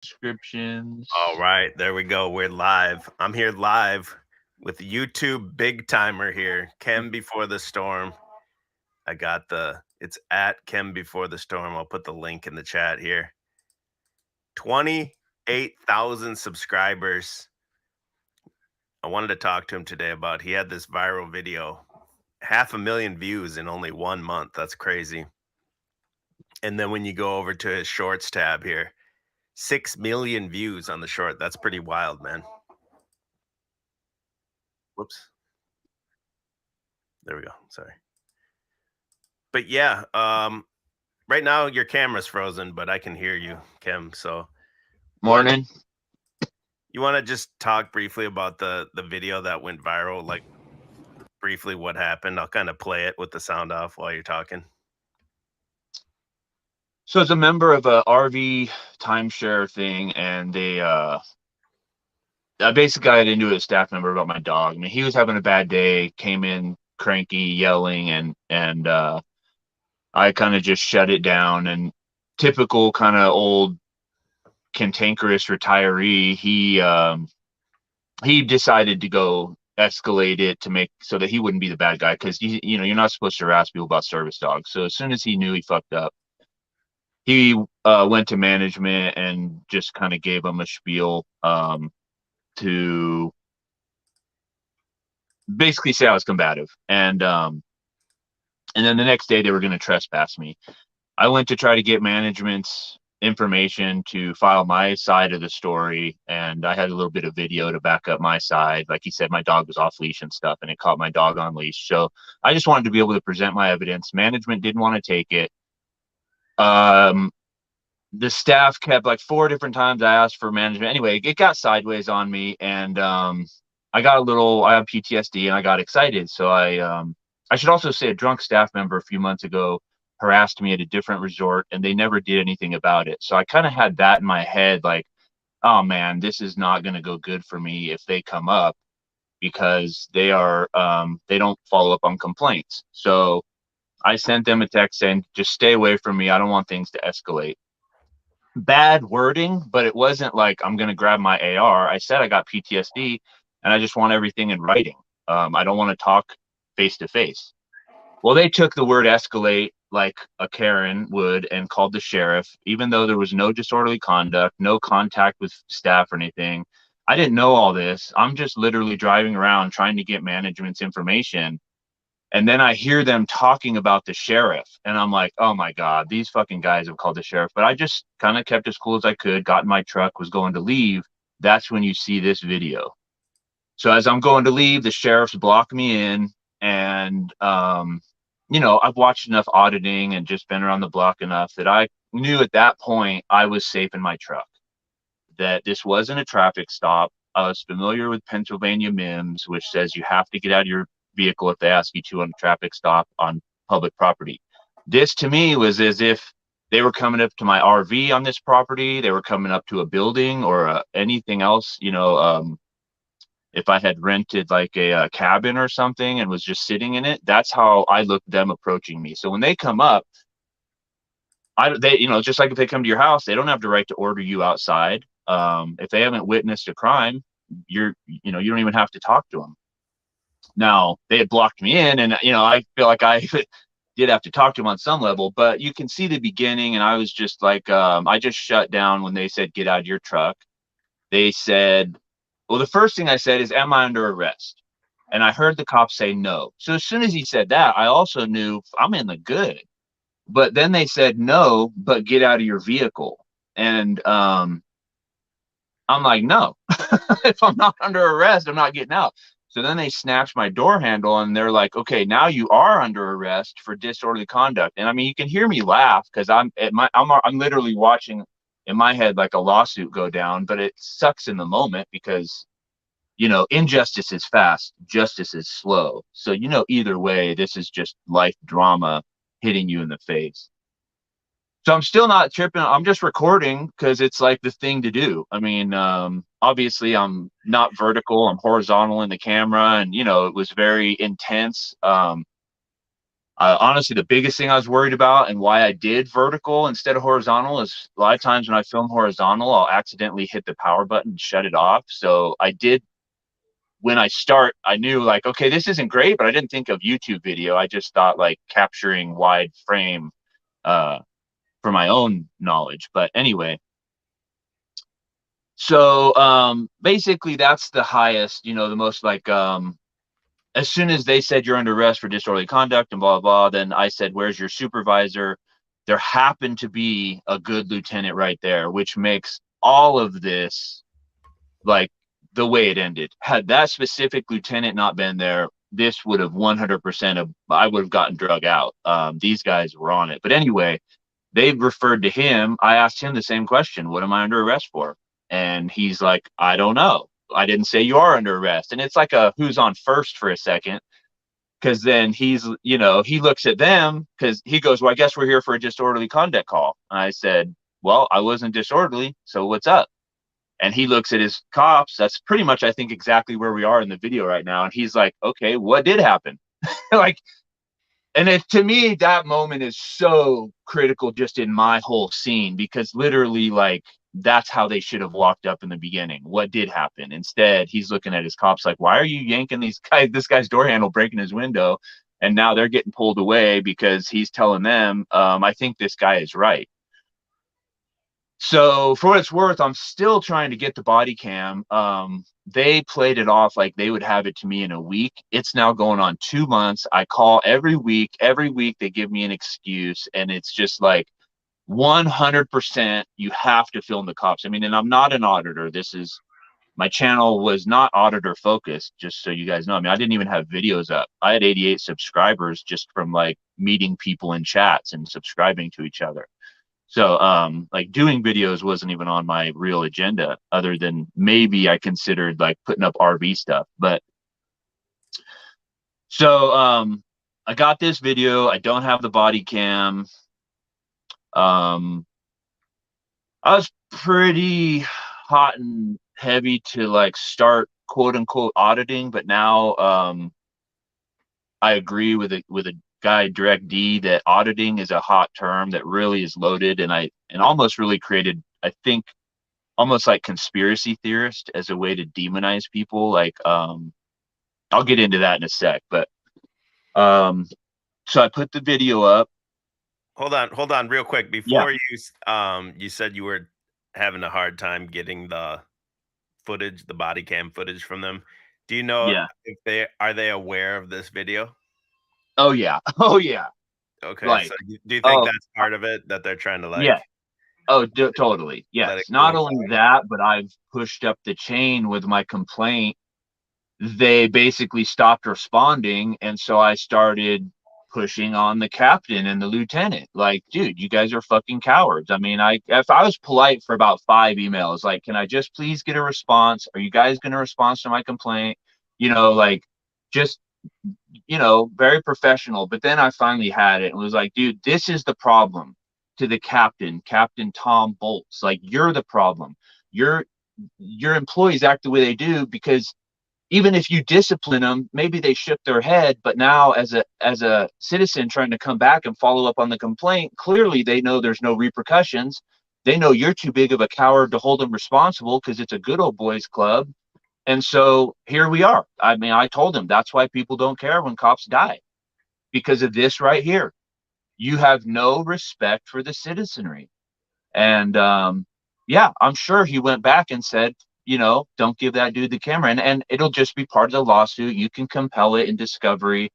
Descriptions. All right, there we go. We're live. I'm here live with YouTube big timer here. Chem before the storm. I got it's at Chem before the storm. I'll put the link in the chat here. 28,000 subscribers. I wanted to talk to him today about he had this viral video, 500,000 views in only 1 month. That's crazy. And then when you go over to his shorts tab here, 6 million views on the short. That's pretty wild, man. Whoops. There we go. Sorry. But yeah, right now your camera's frozen, but I can hear you, Kim. So Morning. You want to just talk briefly about the video that went viral, like briefly what happened? I'll kind of play it with the sound off while you're talking. So it's a member of a RV timeshare thing, and they basically got into a staff member about my dog. I mean, he was having a bad day, came in cranky, yelling, and I kind of just shut it down. And typical kind of old cantankerous retiree, he decided to go escalate it to make so that he wouldn't be the bad guy, because you're not supposed to harass people about service dogs. So as soon as he knew he fucked up, he went to management and just kind of gave them a spiel to basically say I was combative. And then the next day they were going to trespass me. I went to try to get management's information to file my side of the story, and I had a little bit of video to back up my side. Like he said, my dog was off leash and stuff, and it caught my dog on leash. So I just wanted to be able to present my evidence. Management didn't want to take it. The staff kept, like 4 different times I asked for management. Anyway, it got sideways on me, and I have PTSD and I got excited. So I should also say a drunk staff member a few months ago harassed me at a different resort, and they never did anything about it. So I kind of had that in my head, like, oh man, this is not going to go good for me if they come up, because they don't follow up on complaints. So I sent them a text saying, just stay away from me. I don't want things to escalate. Bad wording, but it wasn't like I'm going to grab my AR. I said I got PTSD and I just want everything in writing. I don't want to talk face to face. Well, they took the word escalate like a Karen would and called the sheriff, even though there was no disorderly conduct, no contact with staff or anything. I didn't know all this. I'm just literally driving around trying to get management's information. And then I hear them talking about the sheriff, and I'm like, oh my God, these fucking guys have called the sheriff. But I just kind of kept as cool as I could, got in my truck, was going to leave. That's when you see this video. So as I'm going to leave, the sheriff's block me in. And, I've watched enough auditing and just been around the block enough that I knew at that point I was safe in my truck, that this wasn't a traffic stop. I was familiar with Pennsylvania MIMS, which says you have to get out of your vehicle if they ask you to on a traffic stop on public property. This to me was as if they were coming up to my RV on this property. They were coming up to a building or anything else, if I had rented like a cabin or something and was just sitting in it. That's how I looked them approaching me. So when they come up, just like if they come to your house, they don't have the right to order you outside. If they haven't witnessed a crime, you don't even have to talk to them. Now, they had blocked me in, and I feel like I did have to talk to them on some level, but you can see the beginning, and I was just like, I just shut down when they said, get out of your truck. They said, well, the first thing I said is, am I under arrest? And I heard the cop say no. So as soon as he said that, I also knew I'm in the good. But then they said, no, but get out of your vehicle. And I'm like, no, if I'm not under arrest, I'm not getting out. So then they snatched my door handle, and they're like, okay, now you are under arrest for disorderly conduct. And I mean, you can hear me laugh because I'm literally watching in my head like a lawsuit go down, but it sucks in the moment because, injustice is fast, justice is slow. So, either way, this is just life drama hitting you in the face. So I'm still not tripping. I'm just recording because it's like the thing to do. I mean, obviously I'm not vertical. I'm horizontal in the camera, and it was very intense. I Honestly, the biggest thing I was worried about and why I did vertical instead of horizontal is a lot of times when I film horizontal, I'll accidentally hit the power button and shut it off. So I did, when I start, I knew like, okay, this isn't great, but I didn't think of YouTube video. I just thought like capturing wide frame uh, for my own knowledge. But anyway, so basically that's the highest, the most like as soon as they said you're under arrest for disorderly conduct and blah, blah, blah, then I said, where's your supervisor? There happened to be a good lieutenant right there, which makes all of this like the way it ended. Had that specific lieutenant not been there, this would have 100% of, I would have gotten drug out. These guys were on it. But anyway, they referred to him. I asked him the same question. What am I under arrest for? And he's like, I don't know. I didn't say you are under arrest. And it's like a who's on first for a second. Cause then he's, he looks at them because he goes, well, I guess we're here for a disorderly conduct call. And I said, well, I wasn't disorderly. So what's up? And he looks at his cops. That's pretty much, I think, exactly where we are in the video right now. And he's like, okay, what did happen? Like, and to me, that moment is so critical just in my whole scene, because literally, like, that's how they should have walked up in the beginning. What did happen? Instead, he's looking at his cops like, why are you yanking this guy's door handle, breaking his window? And now they're getting pulled away because he's telling them, I think this guy is right. So for what it's worth, I'm still trying to get the body cam. They played it off like they would have it to me in a week. It's now going on 2 months. I call every week. Every week they give me an excuse, and it's just like 100% you have to film the cops. I mean, and I'm not an auditor. My channel was not auditor focused, just so you guys know. I mean, I didn't even have videos up. I had 88 subscribers just from like meeting people in chats and subscribing to each other. So like doing videos wasn't even on my real agenda, other than maybe I considered like putting up RV stuff. But so I got this video. I don't have the body cam. I was pretty hot and heavy to like start quote unquote auditing, but now I agree with a guy Direct D that auditing is a hot term that really is loaded, and almost really created, I think, almost like conspiracy theorist as a way to demonize people. Like I'll get into that in a sec, but so I put the video up. Hold on real quick Yeah, before you said you were having a hard time getting the footage, the body cam footage from them. Do you know yeah. if they aware of this video? Oh yeah. Oh yeah. Okay, so Like, do you think oh that's part of it, that they're trying to yeah. like Oh, totally. let it Yes. Not only coincide? that, but I've pushed up the chain with my complaint. They basically stopped responding, and so I started pushing on the captain and the lieutenant. Like, dude, you guys are fucking cowards. I mean, if I was polite for about 5 emails, like, can I just please get a response? Are you guys going to respond to my complaint? Like, just, very professional. But then I finally had it and was like, dude, this is the problem. To the Captain Tom Bolts, like, you're the problem. Your employees act the way they do because even if you discipline them, maybe they shook their head, but now as a citizen trying to come back and follow up on the complaint, clearly they know there's no repercussions. They know you're too big of a coward to hold them responsible because it's a good old boys club. And so here we are. I mean, I told them that's why people don't care when cops die, because of this right here. You have no respect for the citizenry. And yeah, I'm sure he went back and said, don't give that dude the camera. And it'll just be part of the lawsuit. You can compel it in discovery.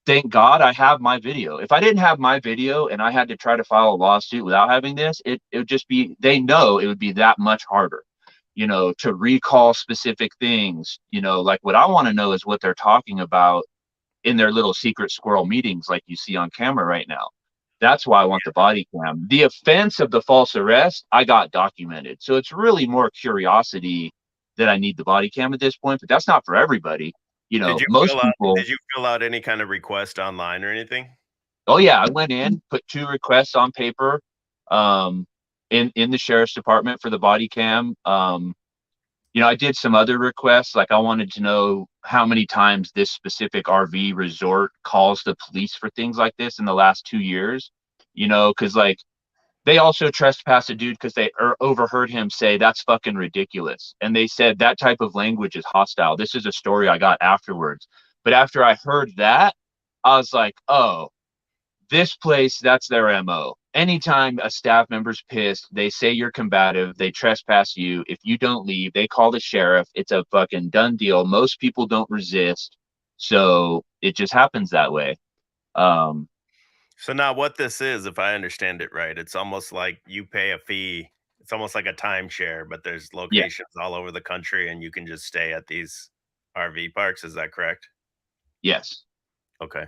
Thank God I have my video. If I didn't have my video and I had to try to file a lawsuit without having this, it would just be, they know it would be that much harder, to recall specific things. Like, what I want to know is what they're talking about in their little secret squirrel meetings, like you see on camera right now. That's why I want the body cam. The offense of the false arrest, I got documented. So it's really more curiosity that I need the body cam at this point, but that's not for everybody. Most people, Did you fill out any kind of request online or anything? oh yeah, I went in, put 2 requests on paper, um, in the sheriff's department for the body cam. I did some other requests. Like I wanted to know how many times this specific RV resort calls the police for things like this in the last 2 years. Because like they also trespassed a dude because they overheard him say that's fucking ridiculous, and they said that type of language is hostile. This is a story I got afterwards, but after I heard that, I was like, oh, this place, that's their MO. Anytime a staff member's pissed, they say you're combative, they trespass you. If you don't leave, they call the sheriff. It's a fucking done deal. Most people don't resist. So it just happens that way. Um, So now what this is, if I understand it right, it's almost like you pay a fee. It's almost like a timeshare, but there's yeah, locations all over the country and you can just stay at these RV parks. Is that correct? yes. Okay.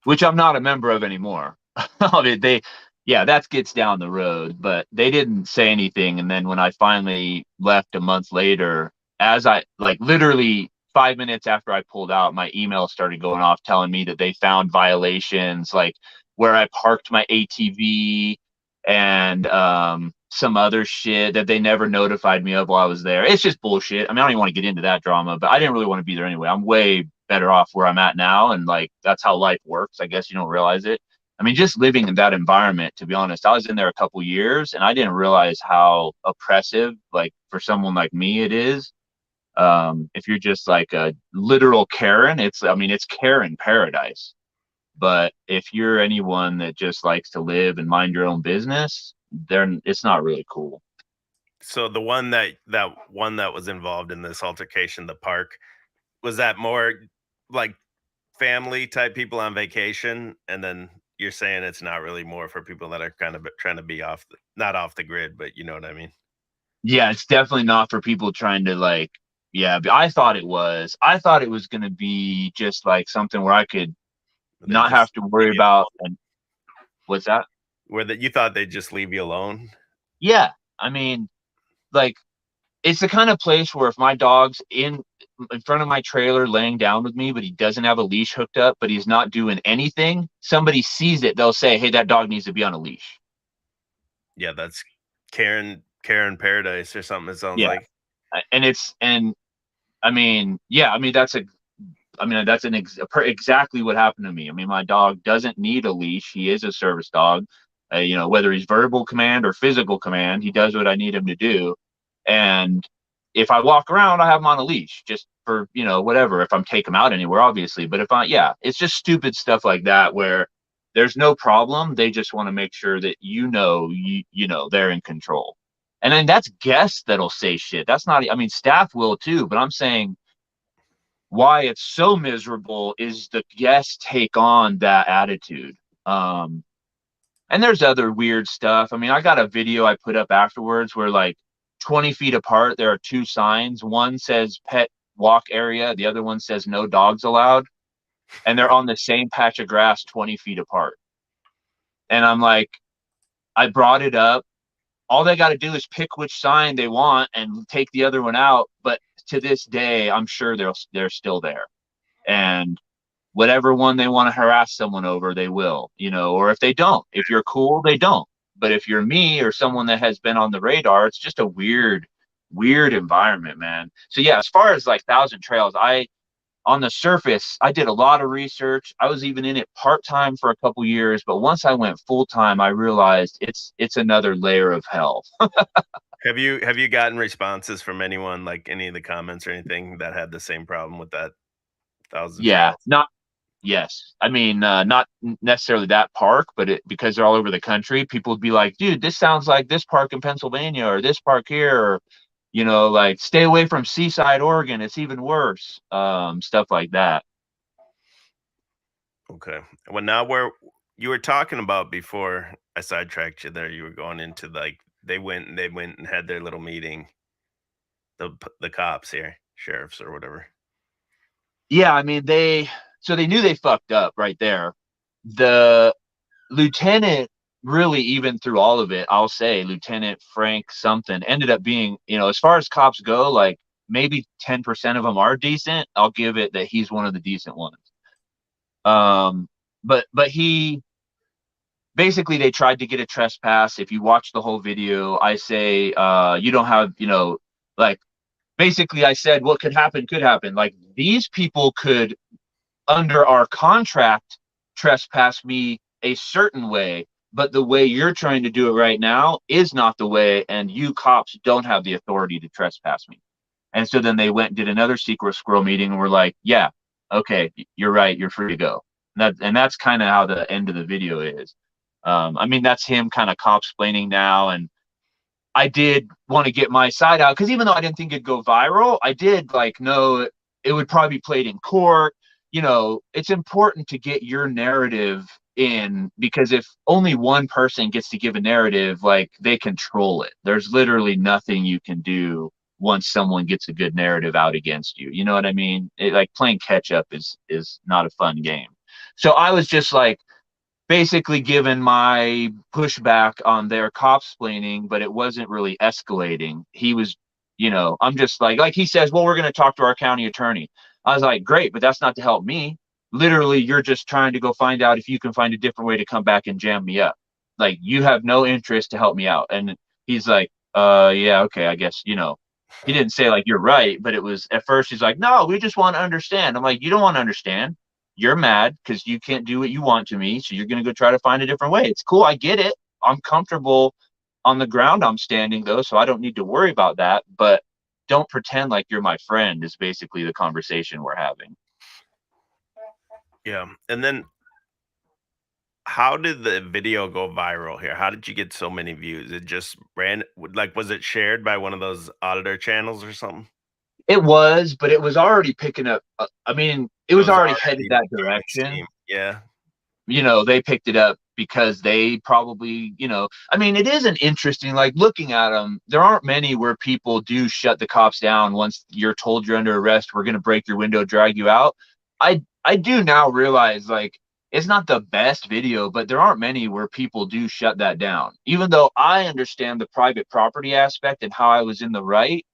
Which I'm not a member of anymore. I mean, yeah, that gets down the road, but they didn't say anything. And then when I finally left a month later, as I like literally 5 minutes after I pulled out, my email started going off telling me that they found violations, like where I parked my ATV and some other shit that they never notified me of while I was there. It's just bullshit. I mean, I don't even want to get into that drama, but I didn't really want to be there anyway. I'm way better off where I'm at now, and like that's how life works. I guess you don't realize it. I mean, just living in that environment, to be honest, I was in there a couple years and I didn't realize how oppressive, like for someone like me, it is. If you're just like a literal Karen, I mean, it's Karen paradise. But if you're anyone that just likes to live and mind your own business, then it's not really cool. So the one that was involved in this altercation, the park, was that more like family type people on vacation? And then you're saying it's not really more for people that are kind of trying to be not off the grid, but you know what I mean? Yeah, it's definitely not for people trying to like, yeah, but I thought it was. I thought it was going to be just like something where I could They not just have to leave worry you about. alone. And what's that? Where that you thought they'd just leave you alone? Yeah, I mean, like it's the kind of place where if my dog's in front of my trailer laying down with me, but he doesn't have a leash hooked up, but he's not doing anything, somebody sees it, they'll say, "Hey, that dog needs to be on a leash." Yeah, that's Karen Paradise or something, it sounds Yeah, like. and I mean, yeah, I mean, that's exactly what happened to me. I mean, my dog doesn't need a leash. He is a service dog. Whether he's verbal command or physical command, he does what I need him to do. And if I walk around, I have him on a leash just for, whatever, if I'm take him out anywhere, obviously. But yeah, it's just stupid stuff like that where there's no problem. They just want to make sure that, they're in control. And then that's guests that'll say shit. That's not, I mean, staff will too, but I'm saying why it's so miserable is the guests take on that attitude. Um, and there's other weird stuff. I mean, I got a video I put up afterwards where like 20 feet apart, there are two signs. One says pet walk area, the other one says no dogs allowed. And they're on the same patch of grass 20 feet apart. And I'm like, I brought it up. All they got to do is pick which sign they want and take the other one out. But to this day, I'm sure they're still there. And whatever one they want to harass someone over, they will, or if they don't, if you're cool, they don't. But if you're me or someone that has been on the radar, it's just a weird environment, man. So yeah, as far as like Thousand Trails, on the surface, I did a lot of research. I was even in it part-time for a couple years, but once I went full-time, I realized it's another layer of hell. Have you gotten responses from anyone, like any of the comments or anything that had the same problem with that Thousand Yeah, Trails? not yes. I mean, not necessarily that park, but because they're all over the country, people would be like, dude, this sounds like this park in Pennsylvania or this park here, or, like stay away from Seaside, Oregon. It's even worse. Stuff like that. Okay. Well, now where you were talking about before I sidetracked you there, you were going into like they went and had their little meeting, the cops here, sheriffs or whatever. Yeah, I mean, so they knew they fucked up right there. The lieutenant really, even through all of it, I'll say Lieutenant Frank something ended up being, as far as cops go, like maybe 10% of them are decent. I'll give it that he's one of the decent ones. But he basically, they tried to get a trespass. If you watch the whole video, I say you don't have, like basically I said what could happen could happen. Like these people could, under our contract, trespass me a certain way, but the way you're trying to do it right now is not the way, and you cops don't have the authority to trespass me. And so then they went and did another secret squirrel meeting and were like, yeah, okay, you're right, you're free to go. And that's kind of how the end of the video is. I mean, that's him kind of cop splaining now. And I did want to get my side out because even though I didn't think it'd go viral, I did like know it would probably be played in court. You know, it's important to get your narrative in because if only one person gets to give a narrative, like they control it. There's literally nothing you can do once someone gets a good narrative out against you. You know what I mean? Like playing catch up is not a fun game. So I was just like, basically given my pushback on their cop splaining, but it wasn't really escalating. He was, you know, I'm just like he says, well, we're going to talk to our county attorney. I was like, great, but that's not to help me. Literally, you're just trying to go find out if you can find a different way to come back and jam me up. Like, you have no interest to help me out. And he's like, yeah, okay, I guess, you know, he didn't say like, you're right, but it was at first he's like, no, we just want to understand. I'm like, you don't want to understand. You're mad because you can't do what you want to me, so you're going to go try to find a different way. It's cool. I get it. I'm comfortable on the ground I'm standing, though, so I don't need to worry about that. But don't pretend like you're my friend is basically the conversation we're having. Yeah. And then how did the video go viral here? How did you get so many views? It just ran like was it shared by one of those auditor channels or something? It was, but it was already picking up. I mean, it It was was already headed already that gaining direction. steam. Yeah. You know, they picked it up because they probably, you know, I mean, it is an interesting, like looking at them, there aren't many where people do shut the cops down once you're told you're under arrest, we're going to break your window, drag you out. I do now realize like it's not the best video, but there aren't many where people do shut that down. Even though I understand the private property aspect and how I was in the right,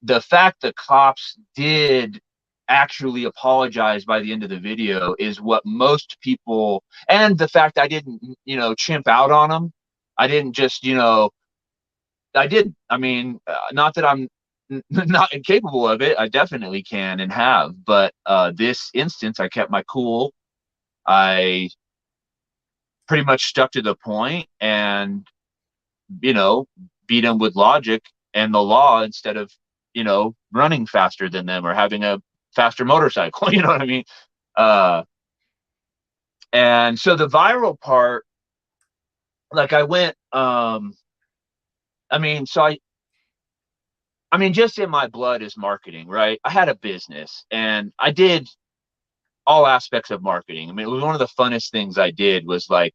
the fact the cops did actually apologize by the end of the video is what most people, and the fact I didn't, you know, chimp out on them. I didn't just, you know, I did. I mean, not that I'm not incapable of it. I definitely can and have, but this instance, I kept my cool. I pretty much stuck to the point and, you know, beat them with logic and the law instead of, you know, running faster than them or having a faster motorcycle. You know what I mean? Uh, and so the viral part, like I went, I mean, I mean, just in my blood is marketing, right? I had a business and I did all aspects of marketing. I mean, it was one of the funnest things I did was like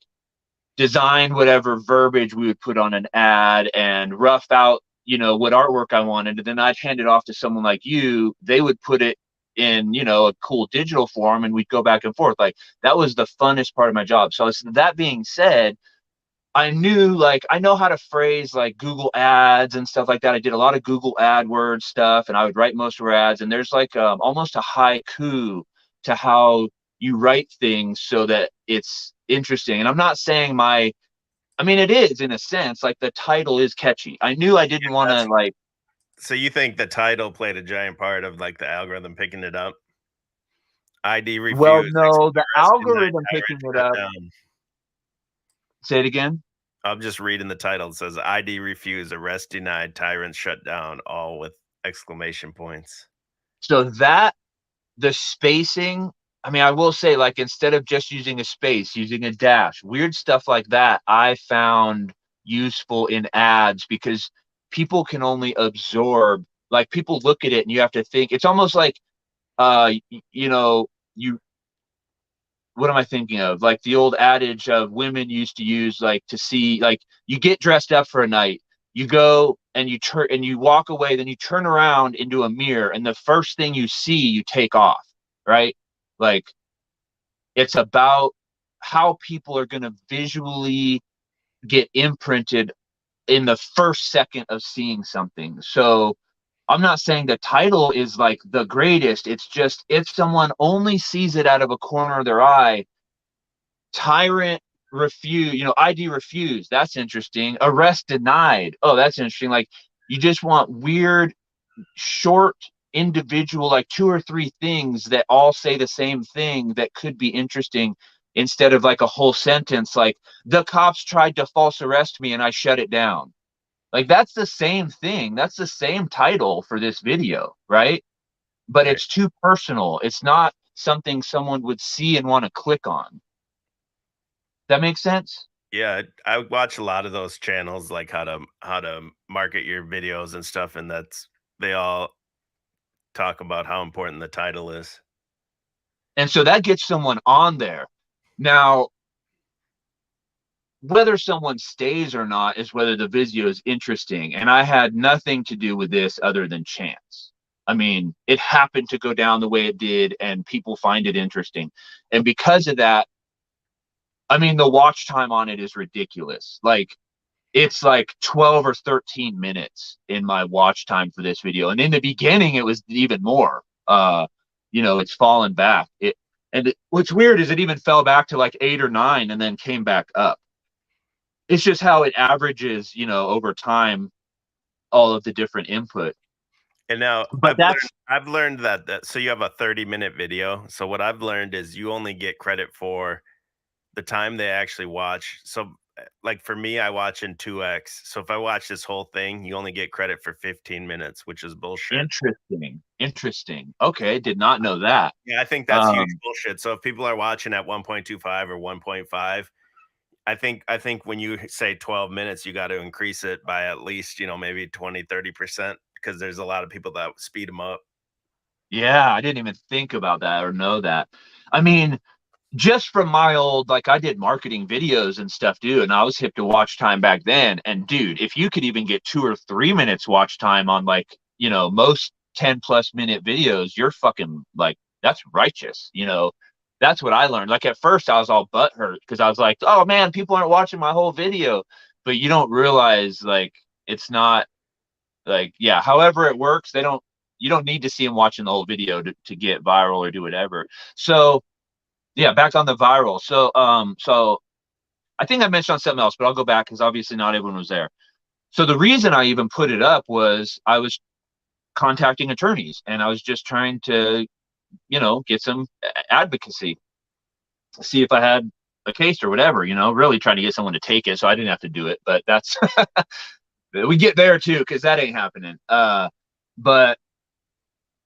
design whatever verbiage we would put on an ad and rough out, you know, what artwork I wanted. And then I'd hand it off to someone like you. They would put it in, you know, a cool digital form and we'd go back and forth. Like that was the funnest part of my job. So that being said, I knew like I know how to phrase like Google ads and stuff like that. I did a lot of Google AdWords stuff and I would write most of our ads. And there's like almost a haiku to how you write things so that it's interesting. And I'm not saying I mean, it is in a sense, like the title is catchy. I knew I didn't want to That's like, so you think the title played a giant part of like the algorithm picking it up? ID well, refused, no, the arrest denied, algorithm tyrant picking it shut up. down. Say it again. I'm just reading the title. It says ID refused, arrest denied, tyrant shut down, all with exclamation points. So that the spacing, I mean, I will say, like, instead of just using a space, using a dash, weird stuff like that, I found useful in ads because people can only absorb, like, people look at it and you have to think. It's almost like, you know, you, what am I thinking of? Like the old adage of women used to use, like, to see, like, you get dressed up for a night, you go and you turn and you walk away, then you turn around into a mirror, and the first thing you see, you take off, right? Like, it's about how people are going to visually get imprinted in the first second of seeing something. So I'm not saying the title is like the greatest. It's just if someone only sees it out of a corner of their eye, tyrant refuse, you know, ID refused. That's interesting. Arrest denied. Oh, that's interesting. Like you just want weird. short individual, like 2 or 3 things that all say the same thing that could be interesting, instead of like a whole sentence like, the cops tried to false arrest me and I shut it down. Like, that's the same thing. That's the same title for this video, right? But Right. it's too personal. It's not something someone would see and want to click on. That makes sense? Yeah, I watch a lot of those channels, like how to market your videos and stuff, and they all talk about how important the title is. And so that gets someone on there. Now, whether someone stays or not is whether the video is interesting. And I had nothing to do with this other than chance. I mean, it happened to go down the way it did, and people find it interesting. And because of that, I mean, the watch time on it is ridiculous. Like, it's like 12 or 13 minutes in my watch time for this video. And in the beginning, it was even more. It's fallen back. What's weird is it even fell back to like 8 or 9 and then came back up. It's just how it averages, over time, all of the different input. And now But that's I've learned that so you have a 30-minute video. So what I've learned is you only get credit for the time they actually watch. So like for me, I watch in 2x. So if I watch this whole thing, you only get credit for 15 minutes, which is bullshit. interesting. Interesting. Okay, did not know that. Yeah, I think that's huge Um, bullshit. So if people are watching at 1.25 or 1.5, I think when you say 12 minutes, you got to increase it by at least, maybe 20-30% because there's a lot of people that speed them up. yeah, I didn't even think about that or know that. I mean, just from my old, like, I did marketing videos and stuff, dude, and I was hip to watch time back then. And dude, if you could even get 2 or 3 minutes watch time on, like, most 10+ minute videos, you're fucking like, that's righteous. That's what I learned. Like, at first I was all butthurt because I was like, oh man, people aren't watching my whole video. But you don't realize, like, it's not like, yeah, however it works, you don't need to see them watching the whole video to get viral or do whatever. So yeah, back on the viral. So I think I mentioned on something else, but I'll go back because obviously not everyone was there. So the reason I even put it up was I was contacting attorneys and I was just trying to, get some advocacy, see if I had a case or whatever, really trying to get someone to take it so I didn't have to do it. But that's we get there too, because that ain't happening. But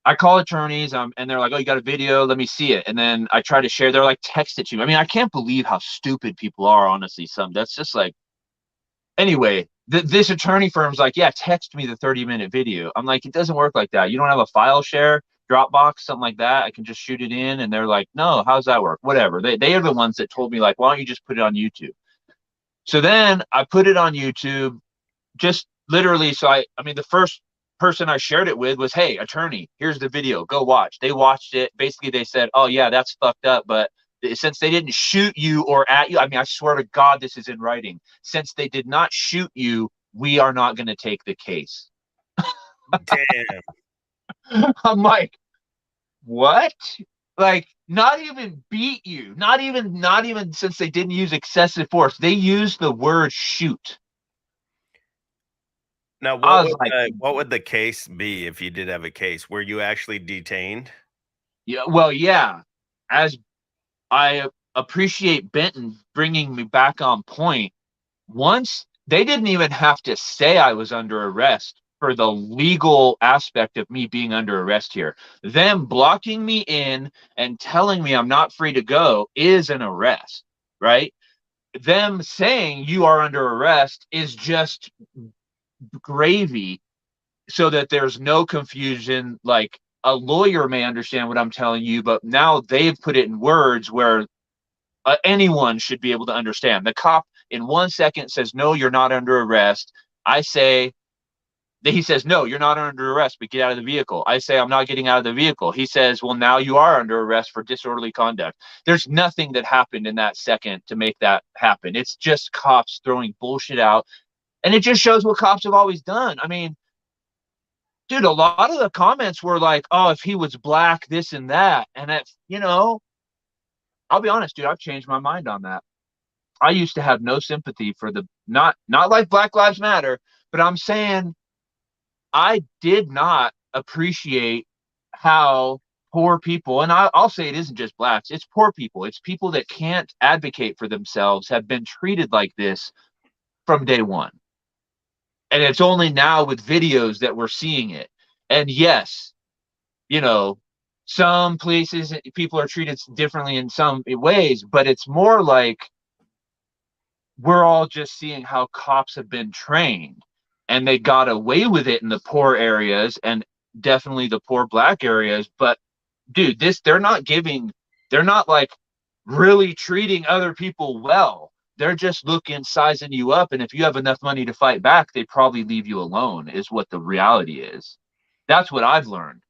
I call attorneys, and they're like, "Oh, you got a video? Let me see it." And then I try to share. They're like, "Text it to me." I mean, I can't believe how stupid people are. Honestly, that's just like. Anyway, this attorney firm's like, "Yeah, text me the 30-minute video." I'm like, "It doesn't work like that. You don't have a file share, Dropbox, something like that. I can just shoot it in." And they're like, "No, how's that work?" Whatever. They are the ones that told me, like, "Why don't you just put it on YouTube?" So then I put it on YouTube, just literally. So I mean, the first person I shared it with was, "Hey, attorney, here's the video, go watch." They watched it. Basically they said, "Oh yeah, that's fucked up, but since they didn't shoot you or at you, I mean, I swear to God, this is in writing, since they did not shoot you, we are not going to take the case." Damn. I'm like, what? Like, not even beat you, not even since they didn't use excessive force, they used the word shoot. Now, I was like, what would the case be if you did have a case? Were you actually detained? yeah, well, yeah, as I appreciate Benton bringing me back on point. Once they didn't even have to say I was under arrest for the legal aspect of me being under arrest here. Them blocking me in and telling me I'm not free to go is an arrest, right? Them saying you are under arrest is just gravy, so that there's no confusion. Like, a lawyer may understand what I'm telling you, but now they've put it in words where anyone should be able to understand. The cop in 1 second says, "No, you're not under arrest." I say, he says, "No, you're not under arrest, but get out of the vehicle." I say, "I'm not getting out of the vehicle." He says, "Well, now you are under arrest for disorderly conduct." There's nothing that happened in that second to make that happen. It's just cops throwing bullshit out. And it just shows what cops have always done. I mean, dude, a lot of the comments were like, "Oh, if he was black, this and that." And I'll be honest, dude, I've changed my mind on that. I used to have no sympathy for the not like Black Lives Matter, but I'm saying I did not appreciate how poor people, and I'll say it isn't just blacks, it's poor people. It's people that can't advocate for themselves have been treated like this from day one. And it's only now with videos that we're seeing it. And yes, you know, some places people are treated differently in some ways, but it's more like we're all just seeing how cops have been trained and they got away with it in the poor areas and definitely the poor black areas. But dude, they're not like really treating other people well. They're just looking, sizing you up. And if you have enough money to fight back, they probably leave you alone, is what the reality is. That's what I've learned.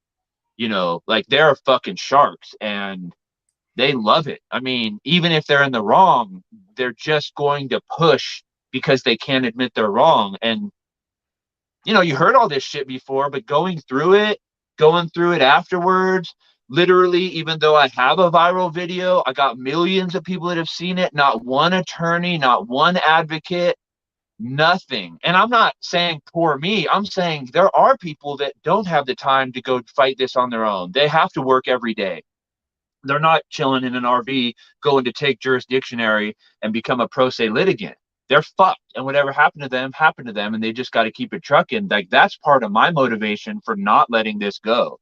Like they're fucking sharks and they love it. I mean, even if they're in the wrong, they're just going to push because they can't admit they're wrong. And you heard all this shit before, but going through it afterwards, literally, even though I have a viral video, I got millions of people that have seen it, not one attorney, not one advocate, nothing. And I'm not saying poor me. I'm saying there are people that don't have the time to go fight this on their own. They have to work every day. They're not chilling in an RV going to take jurisdictionary and become a pro se litigant. They're fucked. And whatever happened to them, and they just got to keep it trucking. Like that's part of my motivation for not letting this go.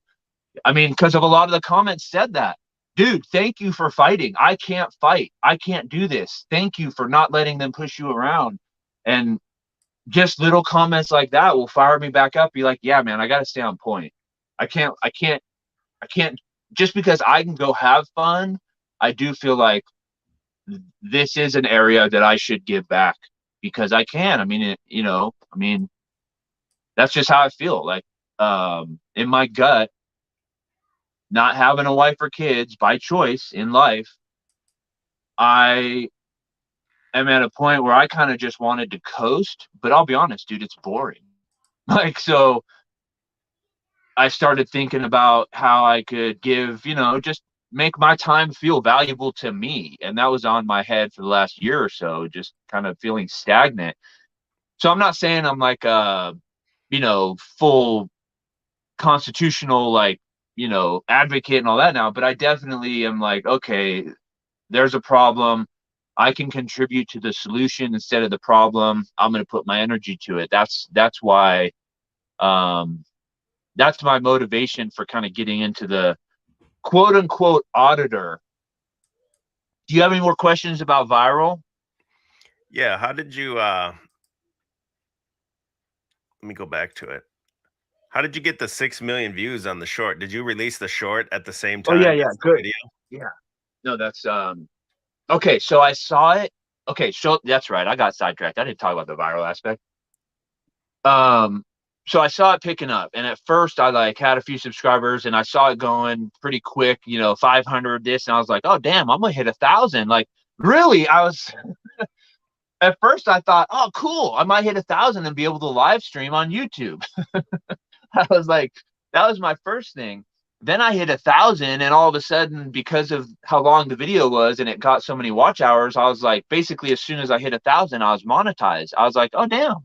I mean, because of a lot of the comments said that. Dude, thank you for fighting. I can't fight. I can't do this. Thank you for not letting them push you around. And just little comments like that will fire me back up. Be like, yeah, man, I got to stay on point. I can't just because I can go have fun. I do feel like this is an area that I should give back because I can. I mean, that's just how I feel. Like, in my gut, not having a wife or kids by choice in life, I am at a point where I kind of just wanted to coast. But I'll be honest, dude, it's boring. Like, so I started thinking about how I could give, just make my time feel valuable to me. And that was on my head for the last year or so, just kind of feeling stagnant. So I'm not saying I'm like full constitutional, like, advocate and all that now, but I definitely am like, okay, there's a problem. I can contribute to the solution instead of the problem. I'm going to put my energy to it. That's why, um, that's my motivation for kind of getting into the quote unquote auditor. Do you have any more questions about viral? Yeah, how did you let me go back to it. How did you get the 6 million views on the short? Did you release the short at the same Oh yeah, time yeah, as the good. video? Yeah. No, that's okay, so I saw it. Okay, so that's right. I got sidetracked. I didn't talk about the viral aspect. Um so I saw it picking up, and at first I like had a few subscribers and I saw it going pretty quick, 500 this, and I was like, oh damn, I'm gonna hit 1,000. Like really, I was at first I thought, oh cool, I might hit 1,000 and be able to live stream on YouTube. I was like, that was my first thing. Then I hit 1,000, and all of a sudden, because of how long the video was and it got so many watch hours, I was like, basically, as soon as I hit 1,000, I was monetized. I was like, oh damn,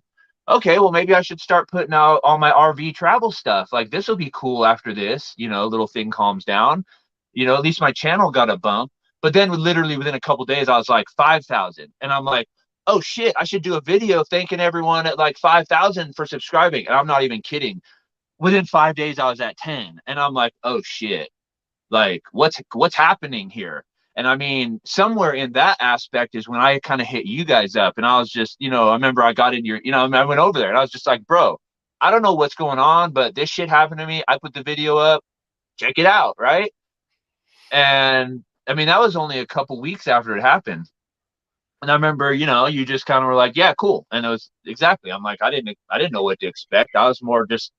okay, well maybe I should start putting out all my RV travel stuff. Like this will be cool after this, little thing calms down. At least my channel got a bump. But then, literally within a couple days, I was like 5,000, and I'm like, oh shit, I should do a video thanking everyone at like 5,000 for subscribing. And I'm not even kidding. Within 5 days I was at 10, and I'm like, oh shit, like what's happening here? And I mean, somewhere in that aspect is when I kind of hit you guys up, and I was just, I remember I got in your, I went over there and I was just like, bro, I don't know what's going on, but this shit happened to me. I put the video up, check it out, right? And I mean, that was only a couple weeks after it happened. And I remember, you just kind of were like, yeah, cool. And it was exactly, I'm like, I didn't know what to expect. I was more just,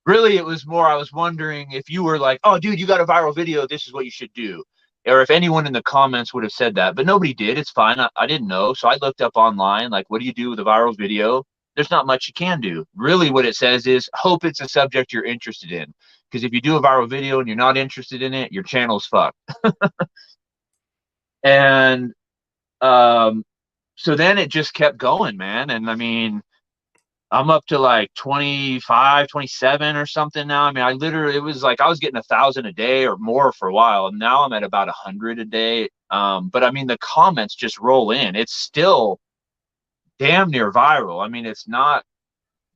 really, it was more, I was wondering if you were like, oh, dude, you got a viral video. This is what you should do. Or if anyone in the comments would have said that, but nobody did. It's fine. I didn't know. So I looked up online, like, what do you do with a viral video? There's not much you can do. Really, what it says is hope it's a subject you're interested in. Because if you do a viral video and you're not interested in it, your channel's fucked. And so then it just kept going, man. And I mean, I'm up to like 25, 27 or something now. I mean, I literally, it was like I was getting 1,000 a day or more for a while. And now I'm at about 100 a day. But I mean, the comments just roll in. It's still damn near viral. I mean, it's not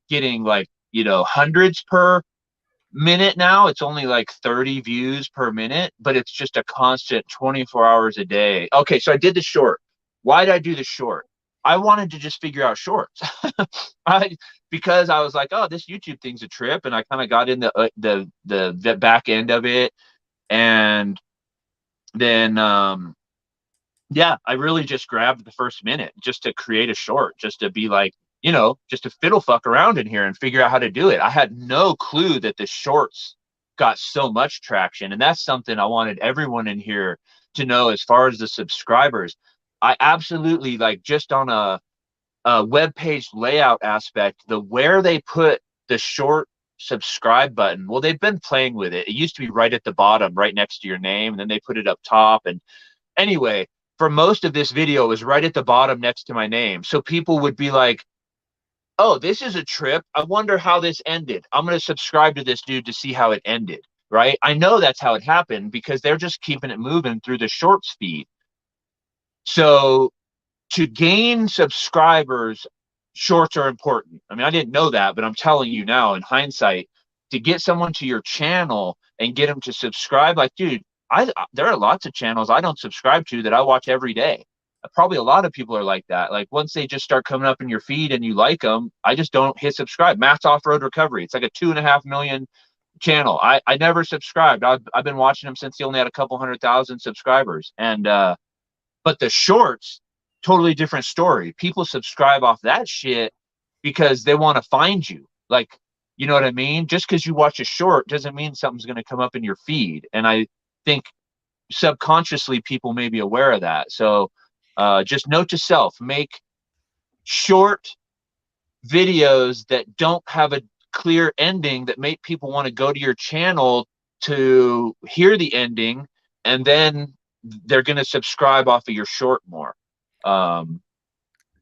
getting like, hundreds per minute now. It's only like 30 views per minute, but it's just a constant 24 hours a day. Okay, so I did the short. Why did I do the short? I wanted to just figure out shorts. I because I was like, oh, this YouTube thing's a trip, and I kind of got in the back end of it, and then yeah, I really just grabbed the first minute just to create a short, just to be like, just to fiddle fuck around in here and figure out how to do it. I had no clue that the shorts got so much traction. And that's something I wanted everyone in here to know as far as the subscribers. I absolutely like just on a web page layout aspect, where they put the short subscribe button. Well, they've been playing with it. It used to be right at the bottom, right next to your name, and then they put it up top. And anyway, for most of this video, it was right at the bottom next to my name. So people would be like, oh, this is a trip. I wonder how this ended. I'm going to subscribe to this dude to see how it ended. Right. I know that's how it happened because they're just keeping it moving through the shorts feed. So to gain subscribers, shorts are important. I mean, I didn't know that, but I'm telling you now in hindsight, to get someone to your channel and get them to subscribe, like, dude, there are lots of channels I don't subscribe to that I watch every day. Probably a lot of people are like that. Like once they just start coming up in your feed and you like them, I just don't hit subscribe. Matt's Off-Road Recovery. It's like a 2.5 million channel. I never subscribed. I've been watching him since he only had a couple 100,000 subscribers. And but the shorts, totally different story. People subscribe off that shit because they want to find you. Like, you know what I mean? Just because you watch a short doesn't mean something's going to come up in your feed. And I think subconsciously people may be aware of that. So just note to self, make short videos that don't have a clear ending that make people want to go to your channel to hear the ending, and then they're going to subscribe off of your short more.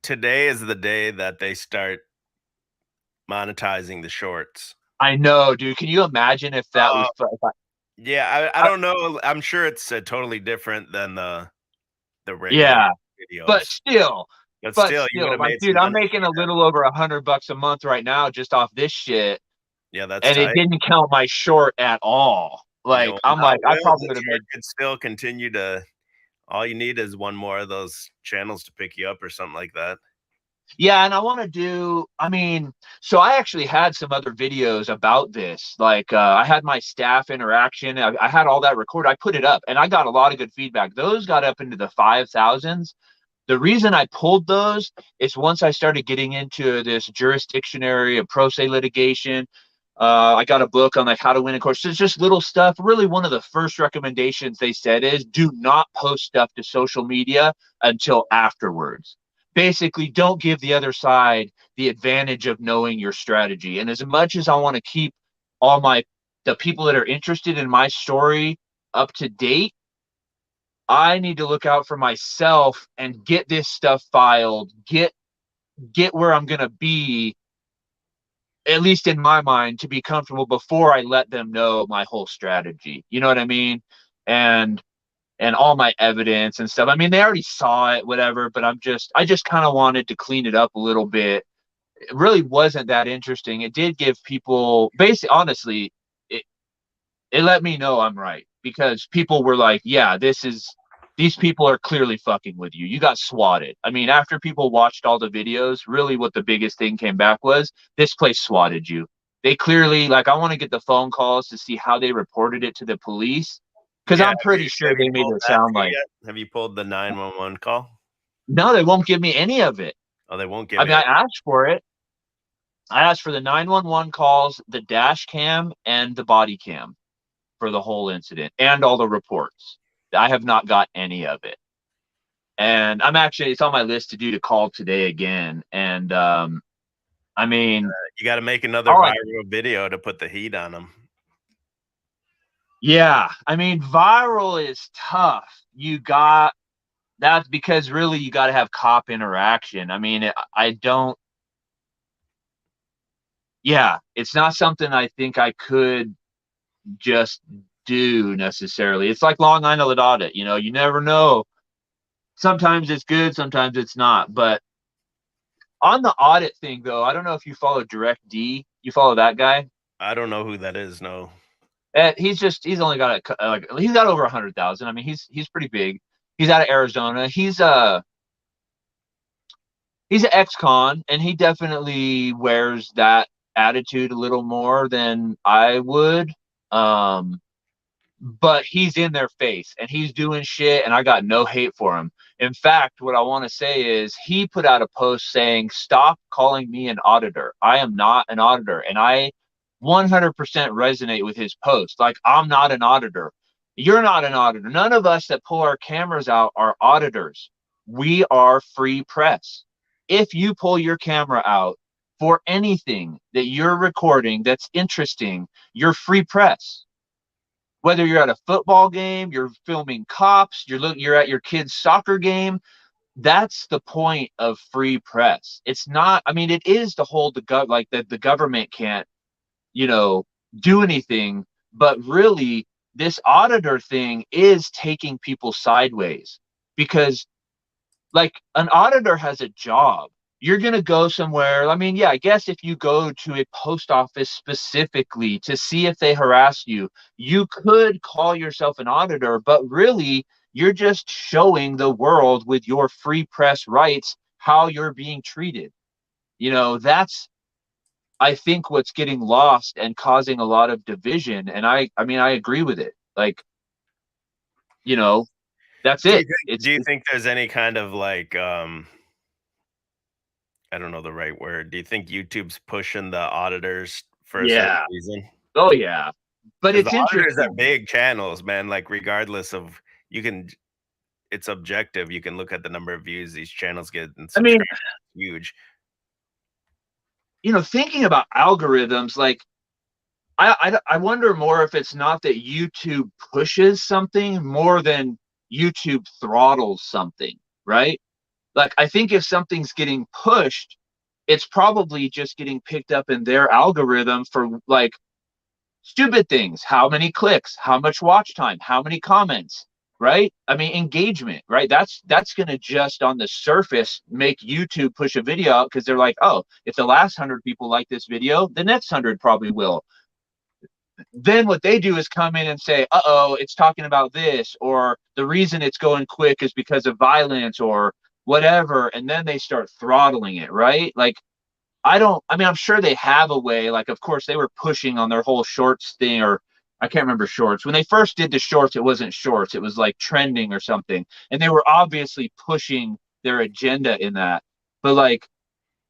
Today is the day that they start monetizing the shorts. I know, dude. Can you imagine if that was? Yeah, I don't know. I'm sure it's totally different than the regular Yeah, but videos. still, But still, you would have like, made dude, some I'm money. making a little over $100 a month right now just off this shit, Yeah, that's and it tight. didn't count my short at all. Yeah, Like, well, I'm now like, it I will. probably The would have short made. could still continue to. All you need is one more of those channels to pick you up or something like that. Yeah, and I want to do, I mean, so I actually had some other videos about this. Like, I had my staff interaction. I had all that recorded. I put it up and I got a lot of good feedback. Those got up into the 5,000s. The reason I pulled those is once I started getting into this jurisdictionary of pro se litigation. I got a book on like how to win in court. So it's just little stuff. Really, one of the first recommendations they said is do not post stuff to social media until afterwards. Basically, don't give the other side the advantage of knowing your strategy. And as much as I want to keep all the people that are interested in my story up to date, I need to look out for myself and get this stuff filed, get where I'm going to be, at least in my mind, to be comfortable before I let them know my whole strategy. You know what I mean? And all my evidence and stuff. I mean, they already saw it, whatever, but I just kind of wanted to clean it up a little bit. It really wasn't that interesting. It did give people basically, honestly, it it let me know I'm right because people were like, yeah, these people are clearly fucking with you. You got swatted. I mean, after people watched all the videos, really what the biggest thing came back was this place swatted you. They clearly, like, I want to get the phone calls to see how they reported it to the police because Yeah, I'm pretty sure have you they made pulled it that sound through like, yet? Have you pulled the 911 call? no, they won't give me any of it. Oh, they won't I give mean, you I it. asked for it. I asked for the 911 calls, the dash cam, and the body cam for the whole incident and all the reports. I have not got any of it. And it's on my list to do to call today again. And I mean, You got to make another all I, viral video to put the heat on them. yeah, I mean, viral is tough. That's because really you got to have cop interaction. I mean, I don't, yeah, it's not something I think I could just do necessarily. It's like Long Island audit, you know, you never know. Sometimes it's good, sometimes it's not. But on the audit thing though, I don't know if you follow Direct D. You follow that guy? I don't know who that is. No. He's only got like he's got over 100,000. I mean, he's pretty big. He's out of Arizona. He's an ex-con, and he definitely wears that attitude a little more than I would. Um, but he's in their face and he's doing shit, and I got no hate for him. In fact, what I want to say is he put out a post saying, "Stop calling me an auditor. I am not an auditor." And I 100% resonate with his post. Like, I'm not an auditor. You're not an auditor. None of us that pull our cameras out are auditors. We are free press. If you pull your camera out for anything that you're recording that's interesting, you're free press. Whether you're at a football game, you're filming cops, you're at your kid's soccer game, that's the point of free press. It's not, I mean, it is to hold like that the government can't, you know, do anything, but really this auditor thing is taking people sideways, because like an auditor has a job. You're going to go somewhere. I mean, yeah, I guess if you go to a post office specifically to see if they harass you, you could call yourself an auditor, but really you're just showing the world with your free press rights how you're being treated. You know, that's, I think, what's getting lost and causing a lot of division. And I mean, I agree with it. Like, you know, that's Do you it. think do you think there's any kind of like I don't know the right word. Do you think YouTube's pushing the auditors for a certain Yeah. reason? Oh yeah. But Because the it's auditors are interesting. big channels, man. Like regardless of you can it's objective. You can look at the number of views these channels get and I mean, subscribers. Huge. you know, thinking about algorithms, like I wonder more if it's not that YouTube pushes something more than YouTube throttles something, right? Like, I think if something's getting pushed, it's probably just getting picked up in their algorithm for like stupid things. How many clicks, how much watch time, how many comments, right? I mean, engagement, right? That's going to just on the surface make YouTube push a video out, because they're like, oh, if the last 100 people like this video, the next 100 probably will. Then what they do is come in and say, uh-oh, it's talking about this, or the reason it's going quick is because of violence or whatever, and then they start throttling it, right? Like, I mean, I'm sure they have a way. Like, of course, they were pushing on their whole shorts thing, or I can't remember shorts. When they first did the shorts, it wasn't shorts, it was like trending or something. And they were obviously pushing their agenda in that. But like,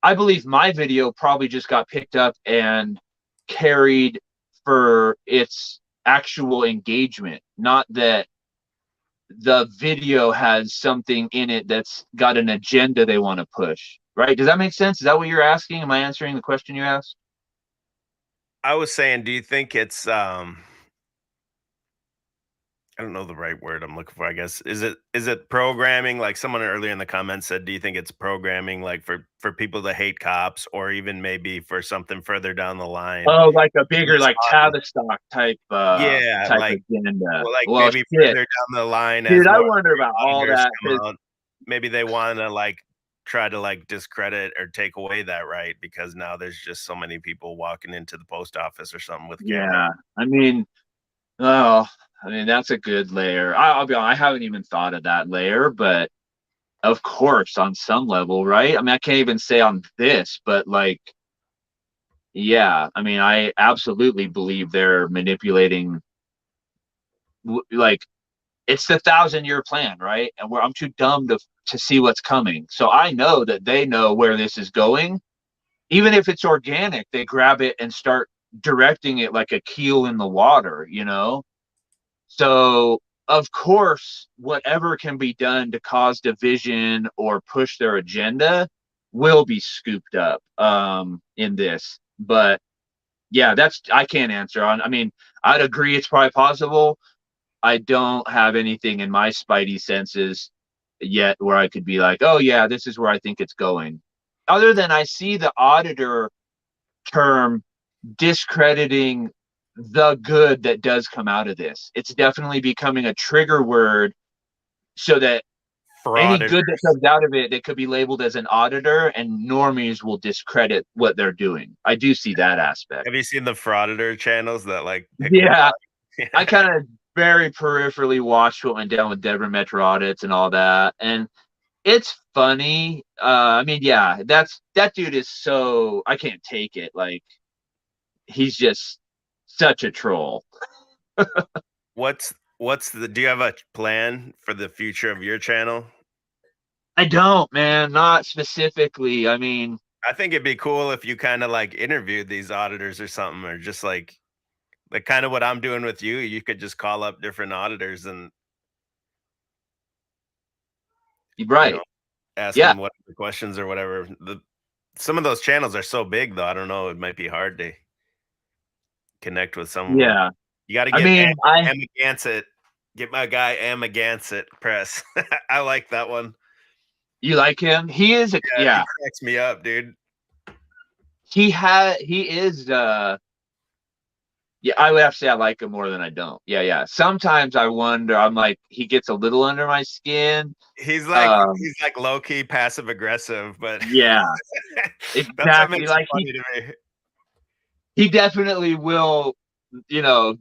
I believe my video probably just got picked up and carried for its actual engagement, not that the video has something in it that's got an agenda they want to push. Right? Does that make sense? Is that what you're asking? Am I answering the question you asked? I was saying, do you think it's I don't know the right word I'm looking for, I guess. Is it programming? Like someone earlier in the comments said, do you think it's programming like for people to hate cops or even maybe for something further down the line? Oh, like a bigger, This like Tavistock Yeah, type like agenda. well, like Well, maybe shit, further down the line dude, as I more wonder about all auditors that because come out, maybe they wanna like try to like discredit or take away that right because now there's just so many people walking into the post office or something with camera. yeah, I mean, oh, I mean that's a good layer. I'll be honest, I haven't even thought of that layer, but of course, on some level, right? I mean, I can't even say on this, but like, yeah, I mean, I absolutely believe they're manipulating. Like, it's the 1,000-year plan, right? And where I'm too dumb to see what's coming, so I know that they know where this is going. Even if it's organic, they grab it and start directing it like a keel in the water, you know? So, of course, whatever can be done to cause division or push their agenda will be scooped up in this. But yeah, that's, I can't answer on. I mean, I'd agree it's probably possible. I don't have anything in my spidey senses yet where I could be like, oh yeah, this is where I think it's going. Other than I see the auditor term discrediting the good that does come out of this. It's definitely becoming a trigger word so that any good that Frauditors. comes out of it, that could be labeled as an auditor, and normies will discredit what they're doing. I do see that aspect. Have you seen the frauditor channels that like pick them Yeah, apart? I kind of very peripherally watched what went down with Deborah Metro audits and all that, and it's funny. I mean, yeah, that dude is so I can't take it. Like he's just such a troll. What's the do you have a plan for the future of your channel? I don't, man, not specifically. I mean, I think it'd be cool if you kind of like interviewed these auditors or something, or just like kind of what I'm doing with you. You could just call up different auditors and you're you know right. ask Yeah, them what the questions or whatever. The Some of those channels are so big though. I don't know. It might be hard to connect with some of them. yeah. You got to I get mean, I Amagansett. Get my guy Amagansett press. I like that one. you like him? He is a Yeah, he yeah. cracks me up, dude. He is yeah, I would have to say I like him more than I don't. Yeah, yeah. Sometimes I wonder, I'm like, he gets a little under my skin. He's like low key passive aggressive, but Yeah, that's what exactly. makes him Like funny to me. he definitely will,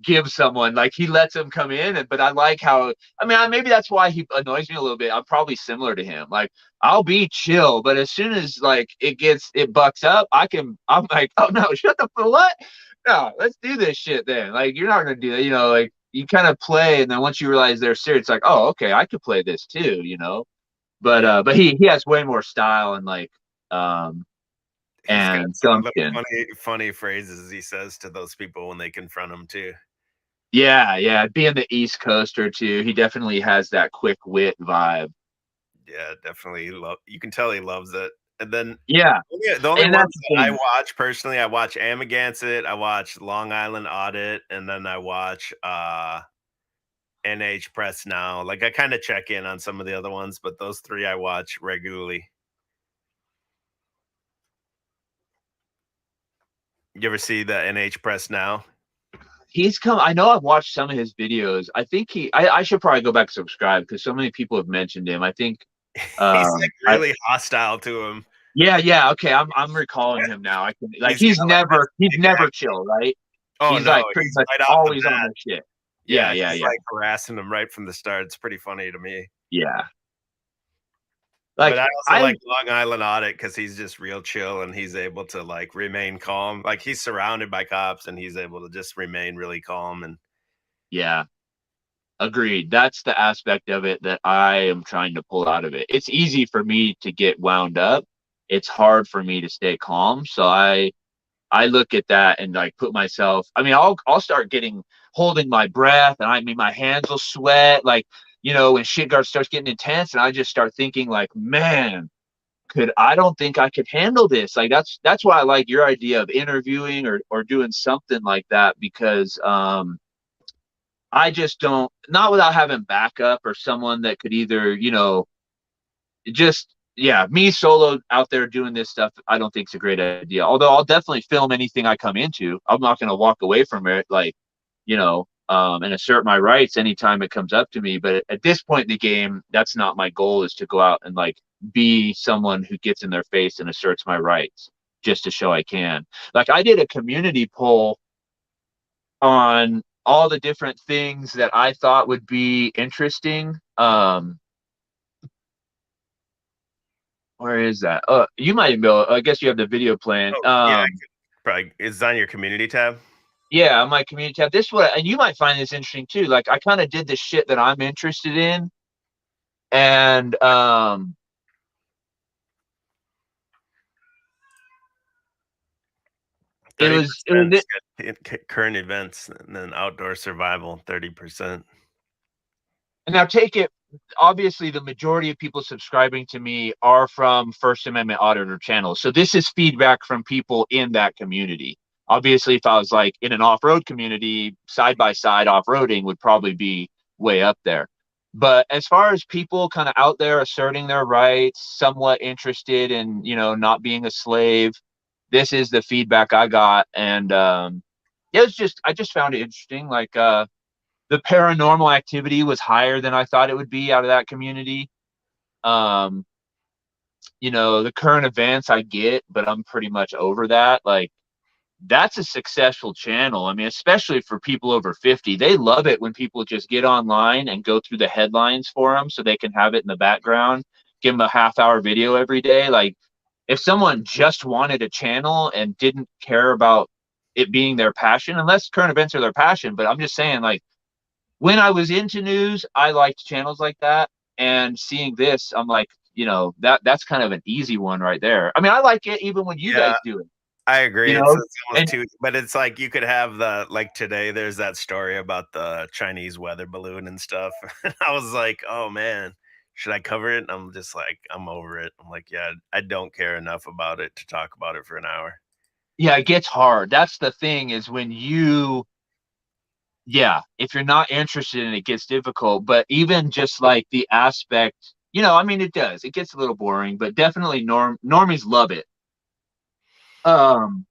give someone like he lets him come in. But I like how, I mean, maybe that's why he annoys me a little bit. I'm probably similar to him. Like I'll be chill, but as soon as like it bucks up, I'm like, oh no, shut the what? No, let's do this shit then. Like you're not gonna do that, like you kind of play, and then once you realize they're serious, it's like, oh, okay, I could play this too. Yeah, But he has way more style and like um he's got and some little gumption. funny phrases he says to those people when they confront him too. Yeah, yeah. Being the East Coaster too, he definitely has that quick wit vibe. Yeah, definitely. You can tell he loves it. And then Yeah, the only and ones that's the that I thing. watch personally, I watch Amagansett, I watch Long Island Audit, and then I watch NH Press Now. Like I kind of check in on some of the other ones, but those three I watch regularly. You ever see the NH Press Now? He's come. I know I've watched some of his videos. I think I should probably go back and subscribe because so many people have mentioned him. I think. He's like I really hostile to him. Yeah, yeah. Okay, I'm recalling him now. I can like He's got like this he's big never accent. chill, right? Oh He's no, like pretty he's much right off the always on bat. this shit. Yeah, Yeah, yeah, he's yeah, like harassing him right from the start. It's pretty funny to me. yeah. But Like I also I like Long Island Audit because he's just real chill and he's able to like remain calm. Like he's surrounded by cops and he's able to just remain really calm. And Yeah, agreed. That's the aspect of it that I am trying to pull out of it. It's easy for me to get wound up. It's hard for me to stay calm. So I look at that and like put myself. I mean, I'll start getting holding my breath, and I mean my hands will sweat. Like when shit starts getting intense, and I just start thinking like, man, I don't think I could handle this. Like that's why I like your idea of interviewing or doing something like that because I just don't, not without having backup or someone that could either, just, yeah, me solo out there doing this stuff, I don't think it's a great idea. Although I'll definitely film anything I come into. I'm not going to walk away from it, like, and assert my rights anytime it comes up to me. But at this point in the game, that's not my goal, is to go out and like be someone who gets in their face and asserts my rights just to show I can. Like I did a community poll on all the different things that I thought would be interesting. Where is that? You might even be able, I guess you have the video playing. oh yeah, I could probably it's on your community tab. Yeah, on my community tab. This what, and you might find this interesting too. Like I kind of did the shit that I'm interested in, and it was it was 30% current events and then outdoor survival 30%. And now take it, obviously, the majority of people subscribing to me are from First Amendment auditor channels. So this is feedback from people in that community. Obviously, if I was like in an off-road community, side by side off-roading would probably be way up there. But as far as people kind of out there asserting their rights, somewhat interested in, not being a slave, this is the feedback I got. And it was just, I just found it interesting. Like the paranormal activity was higher than I thought it would be out of that community. Um, the current events I get, but I'm pretty much over that. Like, that's a successful channel. I mean, especially for people over 50, they love it when people just get online and go through the headlines for them so they can have it in the background, give them a half-hour video every day. Like, if someone just wanted a channel and didn't care about it being their passion, unless current events are their passion, but I'm just saying, like, when I was into news, I liked channels like that. And seeing this, I'm like, that's kind of an easy one right there. I mean, I like it even when you Yeah, guys do it, I agree. you It's know? it's almost And too, but it's like you could have like today, there's that story about the Chinese weather balloon and stuff. I was like, "Oh, man, should I cover it?" And I'm just like, I'm over it. I'm like, "Yeah, I don't care enough about it to talk about it for an hour." yeah, it gets hard. That's the thing is when yeah, if you're not interested in it, it gets difficult. But even just like the aspect, I mean, it does. It gets a little boring, but definitely normies love it. Um,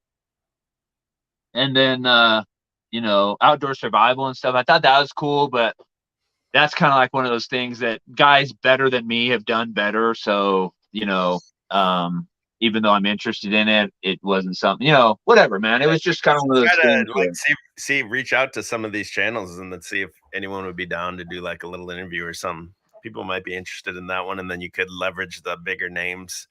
and then outdoor survival and stuff. I thought that was cool, but that's kind of like one of those things that guys better than me have done better. So, even though I'm interested in it, it wasn't something, whatever, man. It Yeah, was you just kind of should one of those try things to like where, reach out to some of these channels and then see if anyone would be down to do like a little interview or something. People might be interested in that one, and then you could leverage the bigger names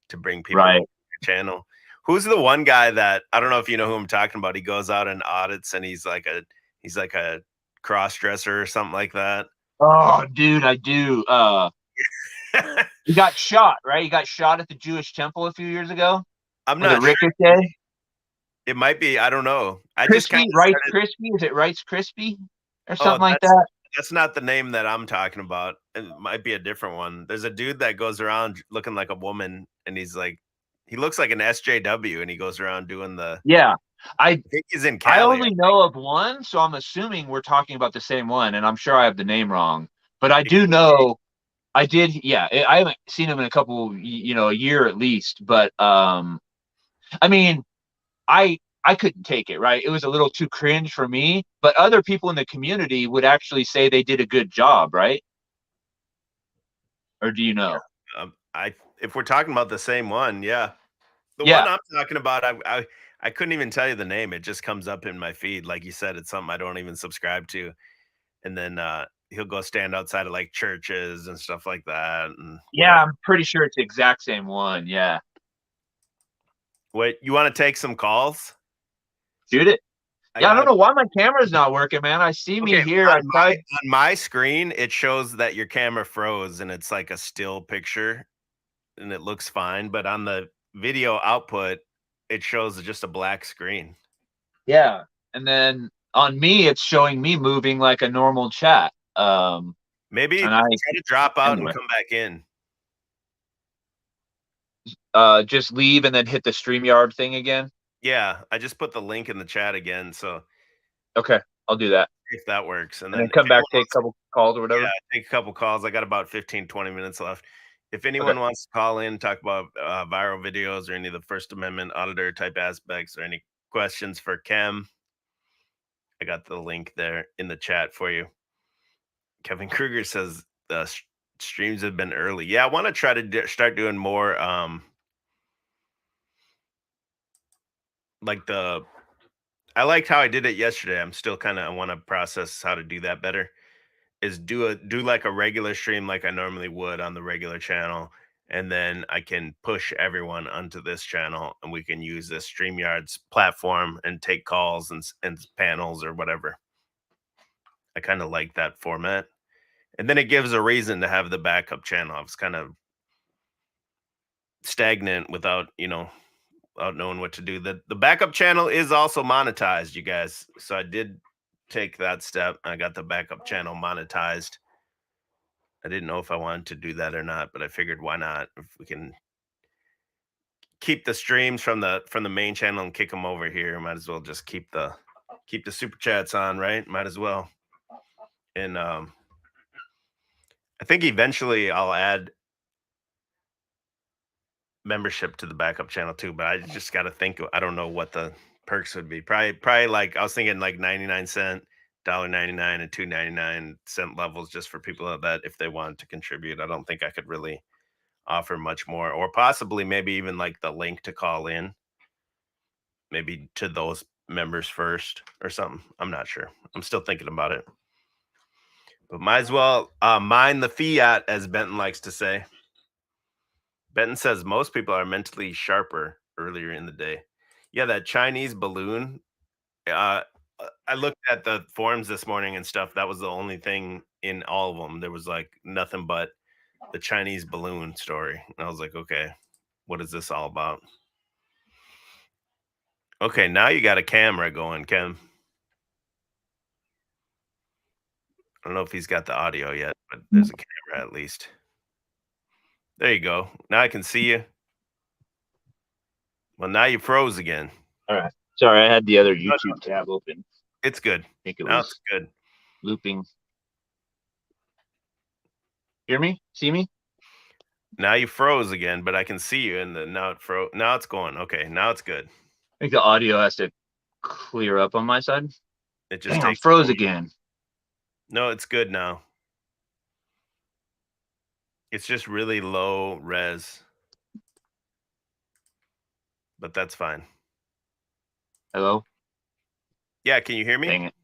to bring people over right. to your channel. Who's the one guy that I don't know if you know who I'm talking about? He goes out and audits, and he's like a cross dresser or something like that. Oh, dude, I do. He got shot, right? He got shot at the Jewish temple a few years ago. I'm Was it not sure. Ricochet? It might be. I don't know. I just kind Crispy, of Rice started. Crispy? Is it Rice Crispy or Oh, something like that's that? that's not the name that I'm talking about. It might be a different one. There's a dude that goes around looking like a woman, and he looks like an SJW, and he goes around doing the. Yeah. I I think he's in I Cali. only know of one, so I'm assuming we're talking about the same one, and I'm sure I have the name wrong. But I It do could be. know I did. Yeah, I haven't seen him in a couple, a year at least. But I mean, I couldn't take it. Right, it was a little too cringe for me. But other people in the community would actually say they did a good job, right? Or do you know? I if we're talking about the same one, yeah. The one Yeah, I'm talking about, I couldn't even tell you the name. It just comes up in my feed. Like you said, it's something I don't even subscribe to. And then he'll go stand outside of like churches and stuff like that and yeah, whatever. I'm pretty sure it's the exact same one. Yeah, Wait, you want to take some calls? shoot it. I Yeah, I got don't a know why my camera's not working, man. I see me okay, here. I tried. on my screen it shows that your camera froze and it's like a still picture and it looks fine, but on the video output it shows just a black screen. Yeah. And then on me, it's showing me moving like a normal chat. Maybe And I, try to drop out and anyway, come back in. just leave and then hit the StreamYard thing again. Yeah, I just put the link in the chat again, so Okay. I'll do that. if that works. And And then then if come back, anyone take a wants to, couple calls or yeah, whatever. take a couple calls. I got about 15, 20 minutes left. If Okay. anyone wants to call in, talk about viral videos or any of the First Amendment auditor type aspects or any questions for Kem, I got the link there in the chat for you. Kevin Kruger says the streams have been early. Yeah, I want to try to start doing more like the I liked how I did it yesterday. I'm still kind of I want to process how to do that better. Is do like a regular stream like I normally would on the regular channel, and then I can push everyone onto this channel, and we can use this StreamYard's platform and take calls and panels or whatever. I kind of like that format, and then it gives a reason to have the backup channel. I was kind of stagnant without knowing what to do. The backup channel is also monetized, you guys. So I did take that step. I got the backup channel monetized. I didn't know if I wanted to do that or not, but I figured why not? If we can keep the streams from the main channel and kick them over here, might as well just keep the super chats on, right? Might as well. And I think eventually I'll add membership to the backup channel too, but I just got to think. I don't know what the perks would be. Probably like I was thinking like 99 cent, $1.99, and 2.99 cent levels just for people that if they wanted to contribute. I don't think I could really offer much more, or possibly maybe even like the link to call in, maybe to those members first or something. I'm not sure. I'm still thinking about it, but might as well mind the fiat, as Benton likes to say. Benton says most people are mentally sharper earlier in the day. Yeah, that Chinese balloon. Uh, I looked at the forums this morning and stuff. That was the only thing in all of them. There was like nothing but the Chinese balloon story. And I was like, okay, what is this all about? Okay, now you got a camera going, Ken. I don't know if he's got the audio yet, but there's a camera at least. There you go. Now I can see you. Well, now you froze again. All right. Sorry, I had the other YouTube tab open. It's good. I think it Now was it's good. looping. Hear me? See me? Now you froze again, but I can see you, and now it froze. Now it's going. Okay, now it's good. I think the audio has to clear up on my side. It just Damn, takes froze again. No, it's good now. It's just really low res, but that's fine. Hello? Yeah, can you hear me? Dang it.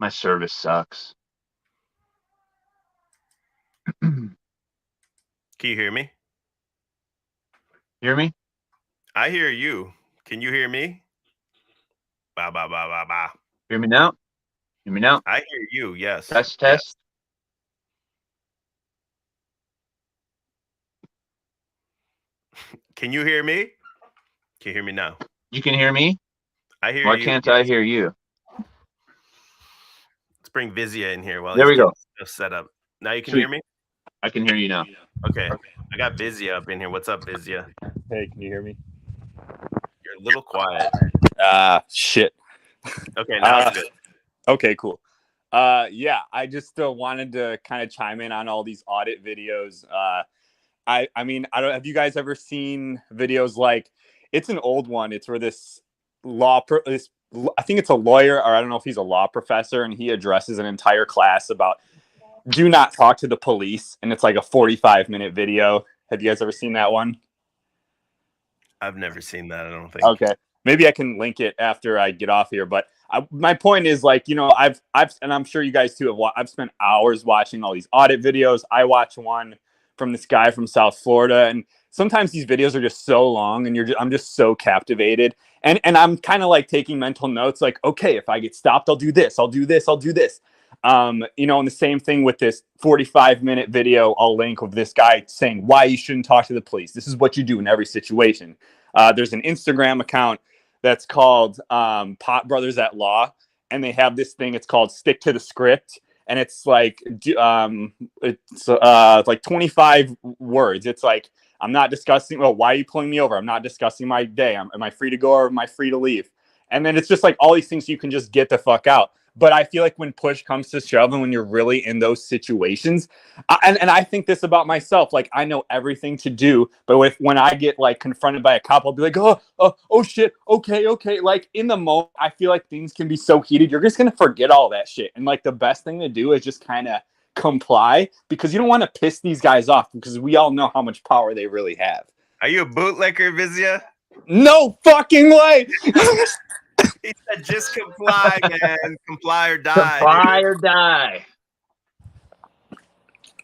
My service sucks. Can you hear me? Hear me? I hear you. Can you hear me? Ba ba ba ba ba. Hear me now? Hear me now? I hear you. Yes. Test, Yes. test. Can you hear me? Can you hear me now? You can hear me? I hear Why you. can't yes. I hear you? Let's bring Vizia in here while There he's we go. getting stuff set up. Now you can Sweet. hear me? I can hear you now. Okay. I got Vizia up in here. What's up, Vizia? Hey, can you hear me? You're a little quiet. Shit. Okay, now it's good. Okay, cool. Yeah, I just wanted to kind of chime in on all these audit videos. I mean, I don't. Have you guys ever seen videos like? It's an old one. It's where this I think it's a lawyer, or I don't know if he's a law professor, and he addresses an entire class about do not talk to the police, and it's like a 45-minute video. Have you guys ever seen that one? I've never seen that, I don't think. Okay, maybe I can link it after I get off here. But my point is, like, you know, I've and I'm sure you guys too have. I've spent hours watching all these audit videos. I watch one from this guy from South Florida, and sometimes these videos are just so long, and I'm just so captivated. And I'm kind of like taking mental notes, like, okay, if I get stopped, I'll do this, I'll do this, I'll do this. You know, and the same thing with this 45-minute video I'll link of this guy saying why you shouldn't talk to the police. This is what you do in every situation. There's an Instagram account that's called Pot Brothers at Law, and they have this thing. It's called Stick to the Script, and it's like like 25 words. It's like, I'm not discussing. Well, why are you pulling me over? I'm not discussing my day. Am I free to go or am I free to leave? And then it's just like all these things you can just get the fuck out. But I feel like when push comes to shove and when you're really in those situations, and I think this about myself, like I know everything to do, but when I get like confronted by a cop, I'll be like, oh shit, okay. Like in the moment, I feel like things can be so heated, you're just gonna forget all that shit. And like the best thing to do is just kind of comply, because you don't want to piss these guys off, because we all know how much power they really have. Are you a bootlicker, Vizia? No fucking way. He said, just comply, man. Comply or die. Comply or die.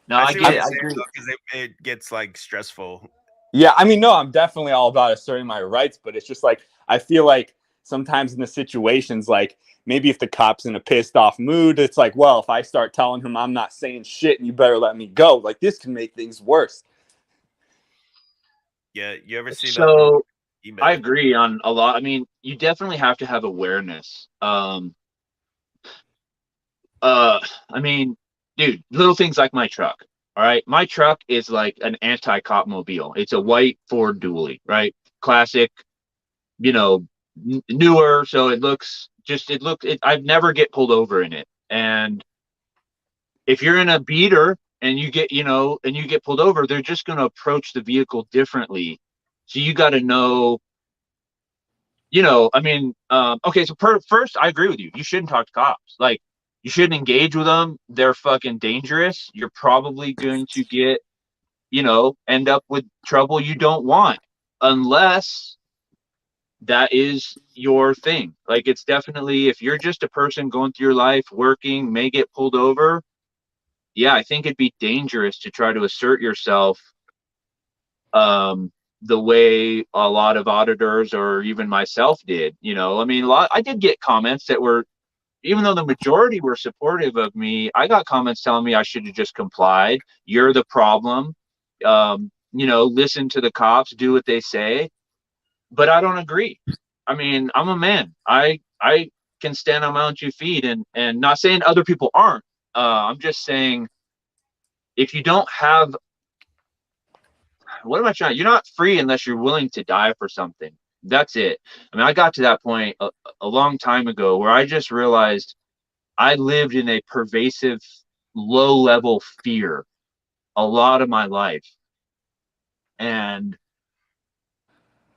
No, I get it. I agree. Because it gets like stressful. Yeah, I mean, no, I'm definitely all about asserting my rights, but it's just like I feel like sometimes in the situations, like maybe if the cop's in a pissed off mood, it's like, well, if I start telling him I'm not saying shit and you better let me go, like this can make things worse. Yeah, you ever see that? So I agree on a lot. I mean, you definitely have to have awareness. I mean, dude, little things like my truck. All right, my truck is like an anti-cop mobile. It's a white Ford dually, right? Classic, you know, newer. So it looks I'd never get pulled over in it. And if you're in a beater and you get, and you get pulled over, they're just going to approach the vehicle differently. So you got to know, okay, so first, I agree with you. You shouldn't talk to cops. Like, you shouldn't engage with them. They're fucking dangerous. You're probably going to get, end up with trouble you don't want, unless that is your thing. Like, it's definitely, if you're just a person going through your life, working, may get pulled over. Yeah, I think it'd be dangerous to try to assert yourself the way a lot of auditors or even myself did. I did get comments that were, even though the majority were supportive of me, I got comments telling me I should have just complied. You're the problem. Listen to the cops, do what they say. But I don't agree. I mean, I'm a man. I can stand on my own 2 feet, and not saying other people aren't. I'm just saying, if you don't have, what am I trying? You're not free unless you're willing to die for something. That's it. I mean, I got to that point a long time ago where I just realized I lived in a pervasive, low-level fear a lot of my life. And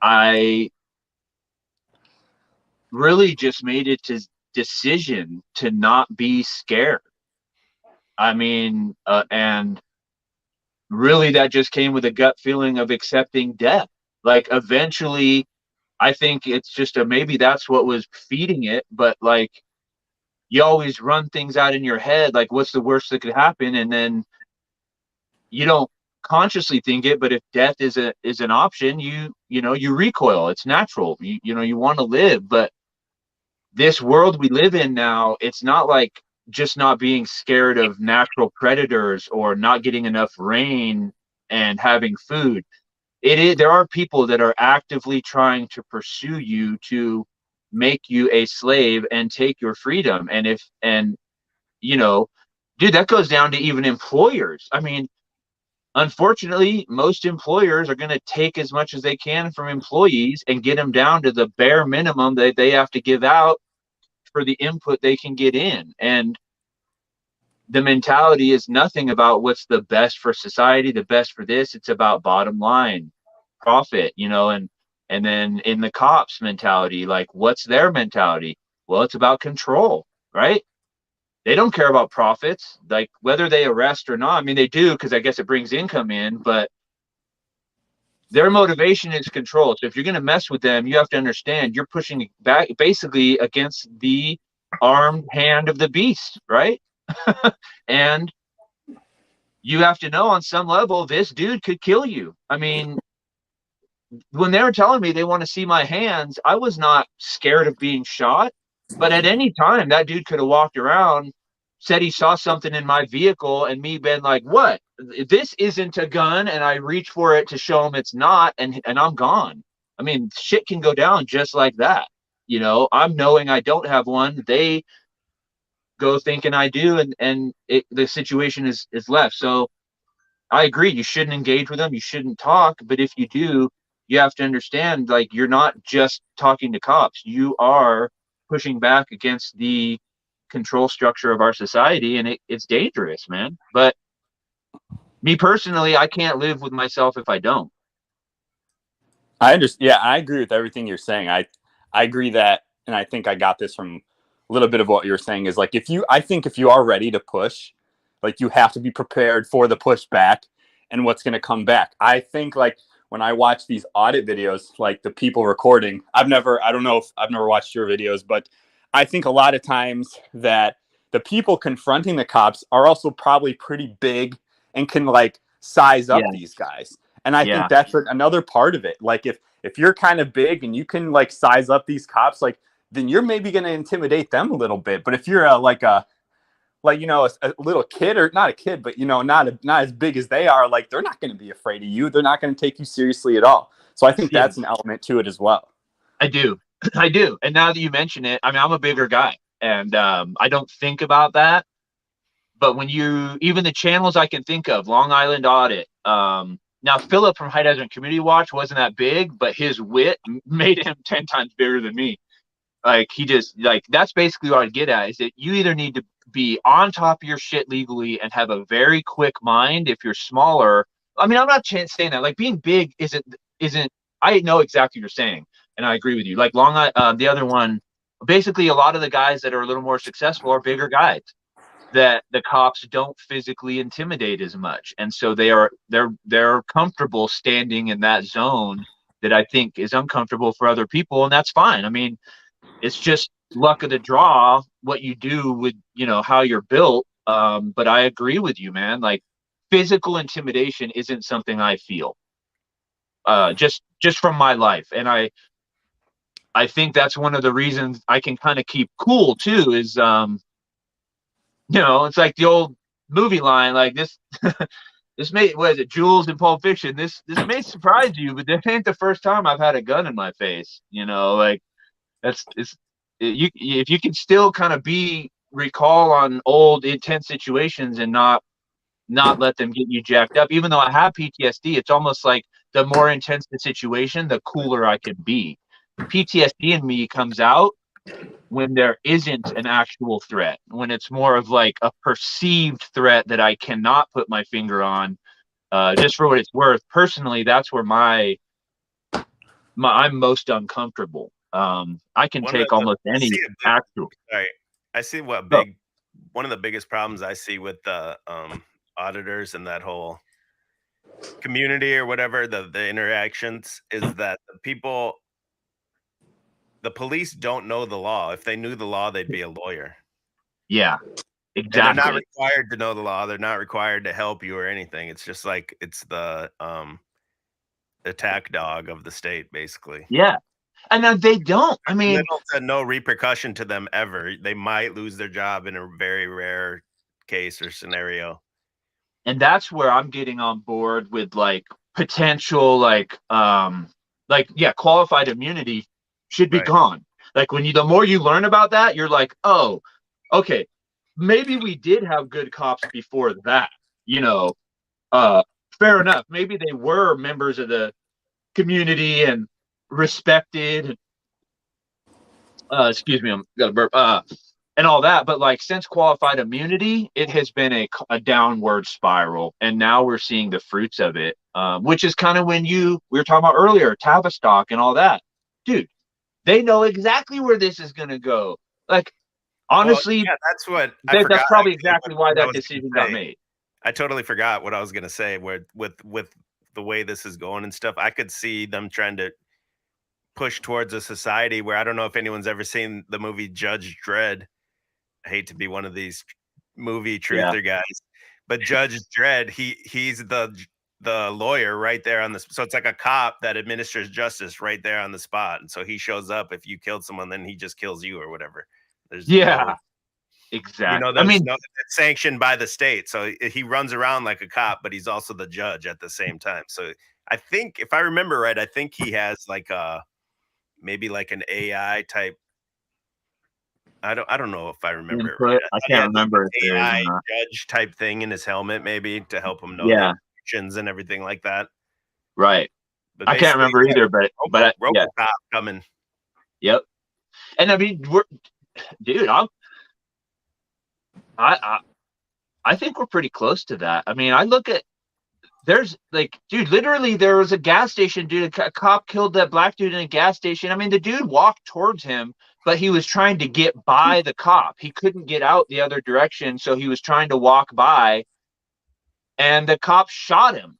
I really just made it to decision to not be scared. I mean, and really that just came with a gut feeling of accepting death. Like, eventually, I think it's just maybe that's what was feeding it, but like, you always run things out in your head, like, what's the worst that could happen? And then you don't consciously think it, but if death is an option, you recoil. It's natural. You want to live, but this world we live in now, it's not like just not being scared of natural predators or not getting enough rain and having food. There are people that are actively trying to pursue you to make you a slave and take your freedom. And dude, that goes down to even employers. I mean, unfortunately, most employers are going to take as much as they can from employees and get them down to the bare minimum that they have to give out for the input they can get in. And the mentality is nothing about what's the best for society, the best for this. It's about bottom line, profit, and then in the cops mentality, like, what's their mentality? Well, it's about control, right? They don't care about profits, like whether they arrest or not. I mean, they do, because I guess it brings income in, but their motivation is control. So if you're going to mess with them, you have to understand you're pushing back basically against the armed hand of the beast, right? And you have to know, on some level, this dude could kill you. I mean, when they were telling me they want to see my hands, I was not scared of being shot. But at any time, that dude could have walked around, said he saw something in my vehicle, and me been like, what? This isn't a gun. And I reach for it to show him it's not, and I'm gone. I mean, shit can go down just like that. I'm knowing I don't have one. They go thinking I do, and the situation is left. So I agree. You shouldn't engage with them. You shouldn't talk. But if you do, you have to understand, like, you're not just talking to cops. You are pushing back against the control structure of our society, and it's dangerous, man. But me personally, I can't live with myself if I don't. I understand. Yeah, I agree with everything you're saying. I agree that, and I think I got this from a little bit of what you're saying is like, I think if you are ready to push, like, you have to be prepared for the pushback and what's going to come back. I think, like, when I watch these audit videos, like the people recording, I don't know if I've never watched your videos, but I think a lot of times that the people confronting the cops are also probably pretty big and can, like, size up these guys. And I think that's another part of it. Like, if you're kind of big and you can, like, size up these cops, like, then you're maybe going to intimidate them a little bit. But if you're a little kid, or not a kid, but not as big as they are, like, they're not going to be afraid of you. They're not going to take you seriously at all. So I think that's an element to it as well. I do. And now that you mention it, I mean, I'm a bigger guy, and I don't think about that. But when even the channels I can think of, Long Island Audit, now Philip from High Desert Community Watch wasn't that big, but his wit made him 10 times bigger than me. Like, he just, like, that's basically what I'd get at, is that you either need to be on top of your shit legally and have a very quick mind. If you're smaller, I mean, I'm not saying that like being big isn't. I know exactly what you're saying, and I agree with you. Like the other one, basically, a lot of the guys that are a little more successful are bigger guys that the cops don't physically intimidate as much, and so they're comfortable standing in that zone that I think is uncomfortable for other people, and that's fine. I mean, it's just luck of the draw what you do with how you're built. But I agree with you, man. Like physical intimidation isn't something I feel. Just from my life, and I think that's one of the reasons I can kind of keep cool too. Is it's like the old movie line, like this. This may, what is it, Jules in Pulp Fiction? This may surprise you, but this ain't the first time I've had a gun in my face. Like if you can still kind of recall on old intense situations and not let them get you jacked up. Even though I have PTSD, it's almost like the more intense the situation, the cooler I can be. The PTSD in me comes out when there isn't an actual threat, when it's more of like a perceived threat that I cannot put my finger on. Just for what it's worth, personally, that's where I'm most uncomfortable. I can take almost any actual. Sorry, I see one of the biggest problems I see with the auditors and that whole community or whatever, the interactions, is that the police don't know the law. If they knew the law, they'd be a lawyer. Yeah, exactly. And they're not required to know the law. They're not required to help you or anything. It's just like it's the attack dog of the state, basically. Yeah. And they don't. I mean, little to no repercussion to them ever. They might lose their job in a very rare case or scenario. And that's where I'm getting on board with like potential, qualified immunity should be gone. Like the more you learn about that, you're like, oh, okay, maybe we did have good cops before that. Fair enough. Maybe they were members of the community and respected. Excuse me, I'm got a burp. And all that, but like since qualified immunity, it has been a downward spiral, and now we're seeing the fruits of it. Which is kind of when we were talking about earlier, Tavistock and all that, dude. They know exactly where this is going to go. Like, honestly, that's that's probably exactly why that decision got made. I totally forgot what I was going to say. Where with the way this is going and stuff, I could see them trying to push towards a society where, I don't know if anyone's ever seen the movie Judge Dredd. I hate to be one of these movie truther guys, but Judge Dredd, he's the lawyer right there on the, so it's like a cop that administers justice right there on the spot. And so he shows up. If you killed someone, then he just kills you or whatever. Exactly. It's sanctioned by the state. So he runs around like a cop, but he's also the judge at the same time. So I think, if I remember right, I think he has like maybe like an AI type. I don't know if I remember. Right. I can't remember. Like AI judge type thing in his helmet, maybe to help him know the actions and everything like that. Right. But I can't remember either. But RoboCop coming. Yep. And I mean, I think we're pretty close to that. I mean, I look at, there's like, dude, literally there was a gas station, dude, a cop killed that black dude in a gas station. I mean, the dude walked towards him, but he was trying to get by the cop. He couldn't get out the other direction, so he was trying to walk by, and the cop shot him.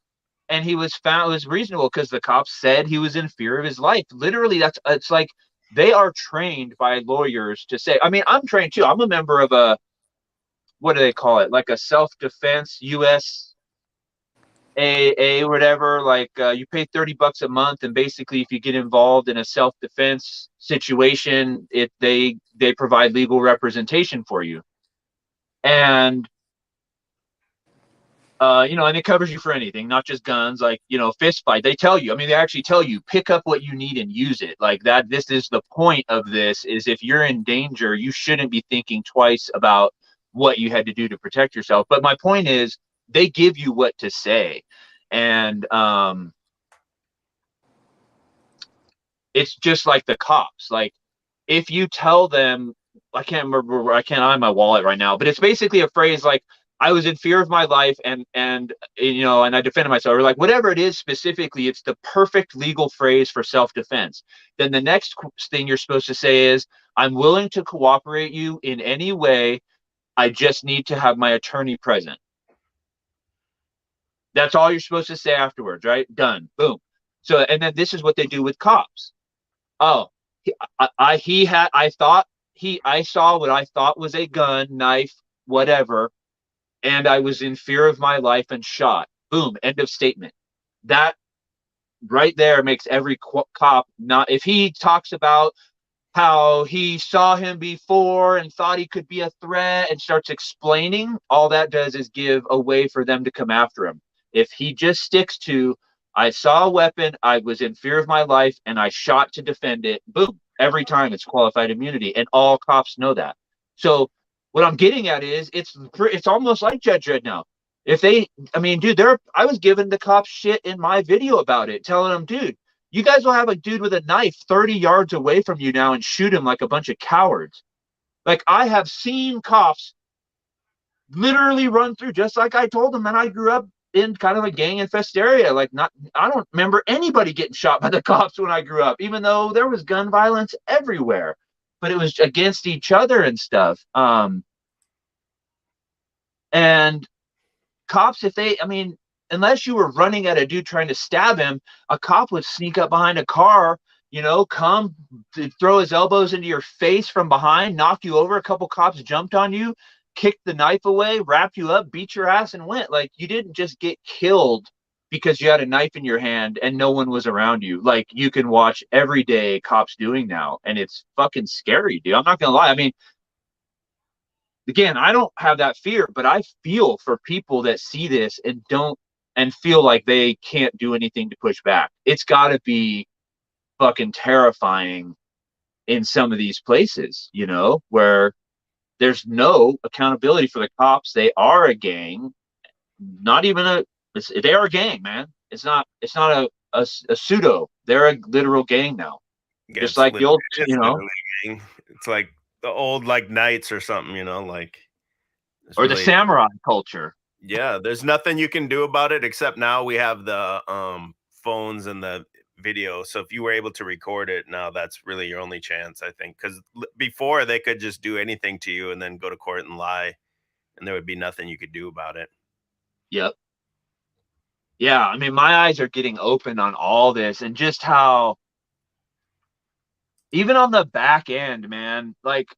And he was found, it was reasonable because the cop said he was in fear of his life. Literally, it's like they are trained by lawyers to say, I mean, I'm trained too. I'm a member of what do they call it? Like a self-defense USAA or whatever. Like you pay $30 a month, and basically if you get involved in a self-defense situation, they provide legal representation for you. And and it covers you for anything, not just guns, like, fist fight. They tell you, I mean, they actually tell you, pick up what you need and use it. Like that, this is the point of this, is if you're in danger, you shouldn't be thinking twice about what you had to do to protect yourself. But my point is, they give you what to say. And it's just like the cops. Like, if you tell them I can't remember. I can't find my wallet right now, but it's basically a phrase like I was in fear of my life and you know, and I defended myself, or like whatever it is specifically. It's the perfect legal phrase for self-defense. Then the next thing you're supposed to say is, I'm willing to cooperate you in any way. I just need to have my attorney present. That's all you're supposed to say afterwards, right? Done. Boom. So, and then this is what they do with cops. Oh, I saw what I thought was a gun, knife, whatever, and I was in fear of my life and shot. Boom. End of statement. That right there makes every cop not. If he talks about how he saw him before and thought he could be a threat and starts explaining, all that does is give a way for them to come after him. If he just sticks to, I saw a weapon, I was in fear of my life, and I shot to defend it, boom, every time it's qualified immunity. And all cops know that. So what I'm getting at is it's almost like Judge Dredd now. If they, I mean, dude, I was giving the cops shit in my video about it, telling them, dude, you guys will have a dude with a knife 30 yards away from you now and shoot him like a bunch of cowards. Like, I have seen cops literally run through, just like I told them, and I grew up in kind of a gang infested area. Like, I don't remember anybody getting shot by the cops when I grew up, even though there was gun violence everywhere, but it was against each other and stuff. And cops, if they, I mean, unless you were running at a dude trying to stab him, a cop would sneak up behind a car, you know, come to throw his elbows into your face from behind, knock you over. A couple cops jumped on you, kicked the knife away, wrapped you up, beat your ass, and went. Like, you didn't just get killed because you had a knife in your hand and no one was around you. Like, you can watch every day cops doing now, and it's fucking scary, dude. I'm not gonna lie. I mean, again, I don't have that fear, but I feel for people that see this and don't, and feel like they can't do anything to push back. It's got to be fucking terrifying in some of these places, you know, where there's no accountability for the cops. They are a gang, not even they are a gang, man. It's not a pseudo. They're a literal gang now. Yeah, Just like the old, you know, it's like the old like knights or something, you know, like or the samurai culture. Yeah, there's nothing you can do about it except now we have the phones and the video. So if you were able to record it, now that's really your only chance, I think, because before they could just do anything to you and then go to court and lie, and there would be nothing you could do about it. Yep. Yeah, I mean, my eyes are getting open on all this, and just how, even on the back end, man, like,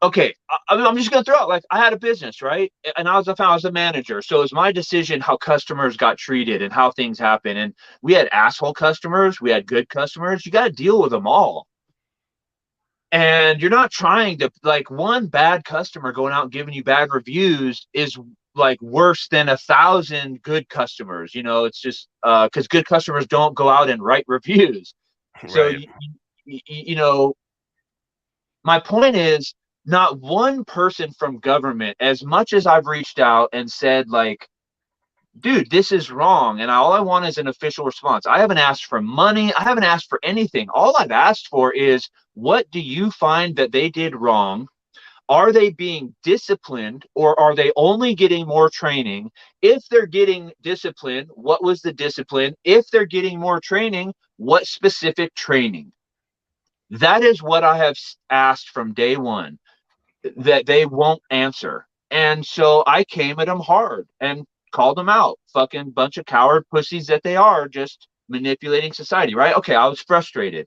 okay, I'm just gonna throw out, like, I had a business, right? And I was a manager, so it was my decision how customers got treated and how things happen. And we had asshole customers, we had good customers. You got to deal with them all. And you're not trying to, like, one bad customer going out and giving you bad reviews is like worse than 1,000 good customers. You know, it's just because good customers don't go out and write reviews. So Right. you know, my point is, not one person from government, as much as I've reached out and said, like, dude, this is wrong, and all I want is an official response. I haven't asked for money. I haven't asked for anything. All I've asked for is, what do you find that they did wrong? Are they being disciplined, or are they only getting more training? If they're getting discipline, what was the discipline? If they're getting more training, what specific training? That is what I have asked from day one, that they won't answer. And so I came at them hard and called them out. Fucking bunch of coward pussies that they are, just manipulating society, right? Okay, I was frustrated.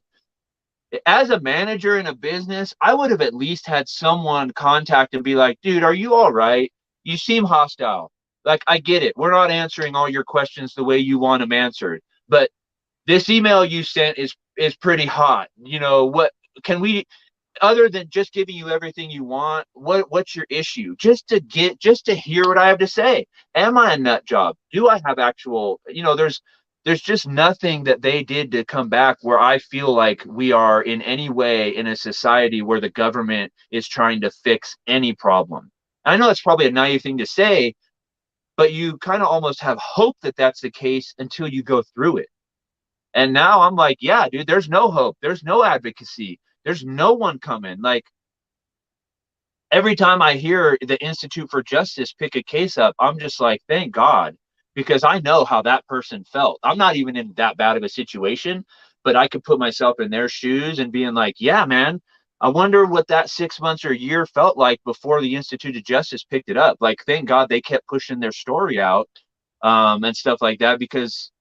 As a manager in a business, I would have at least had someone contact and be like, dude, are you all right? You seem hostile. Like, I get it. We're not answering all your questions the way you want them answered. But this email you sent is pretty hot. You know, what can we, other than just giving you everything you want, what's your issue? Just to hear what I have to say. Am I a nut job? Do I have actual, you know, there's just nothing that they did to come back where I feel like we are in any way in a society where the government is trying to fix any problem. I know it's probably a naive thing to say, but you kind of almost have hope that that's the case until you go through it. And now I'm like, yeah, dude, there's no hope. There's no advocacy. There's no one coming. Like, every time I hear the Institute for Justice pick a case up, I'm just like, thank God, because I know how that person felt. I'm not even in that bad of a situation, but I could put myself in their shoes and being like, yeah, man, I wonder what that 6 months or a year felt like before the Institute of Justice picked it up. Like, thank God they kept pushing their story out, and stuff like that, because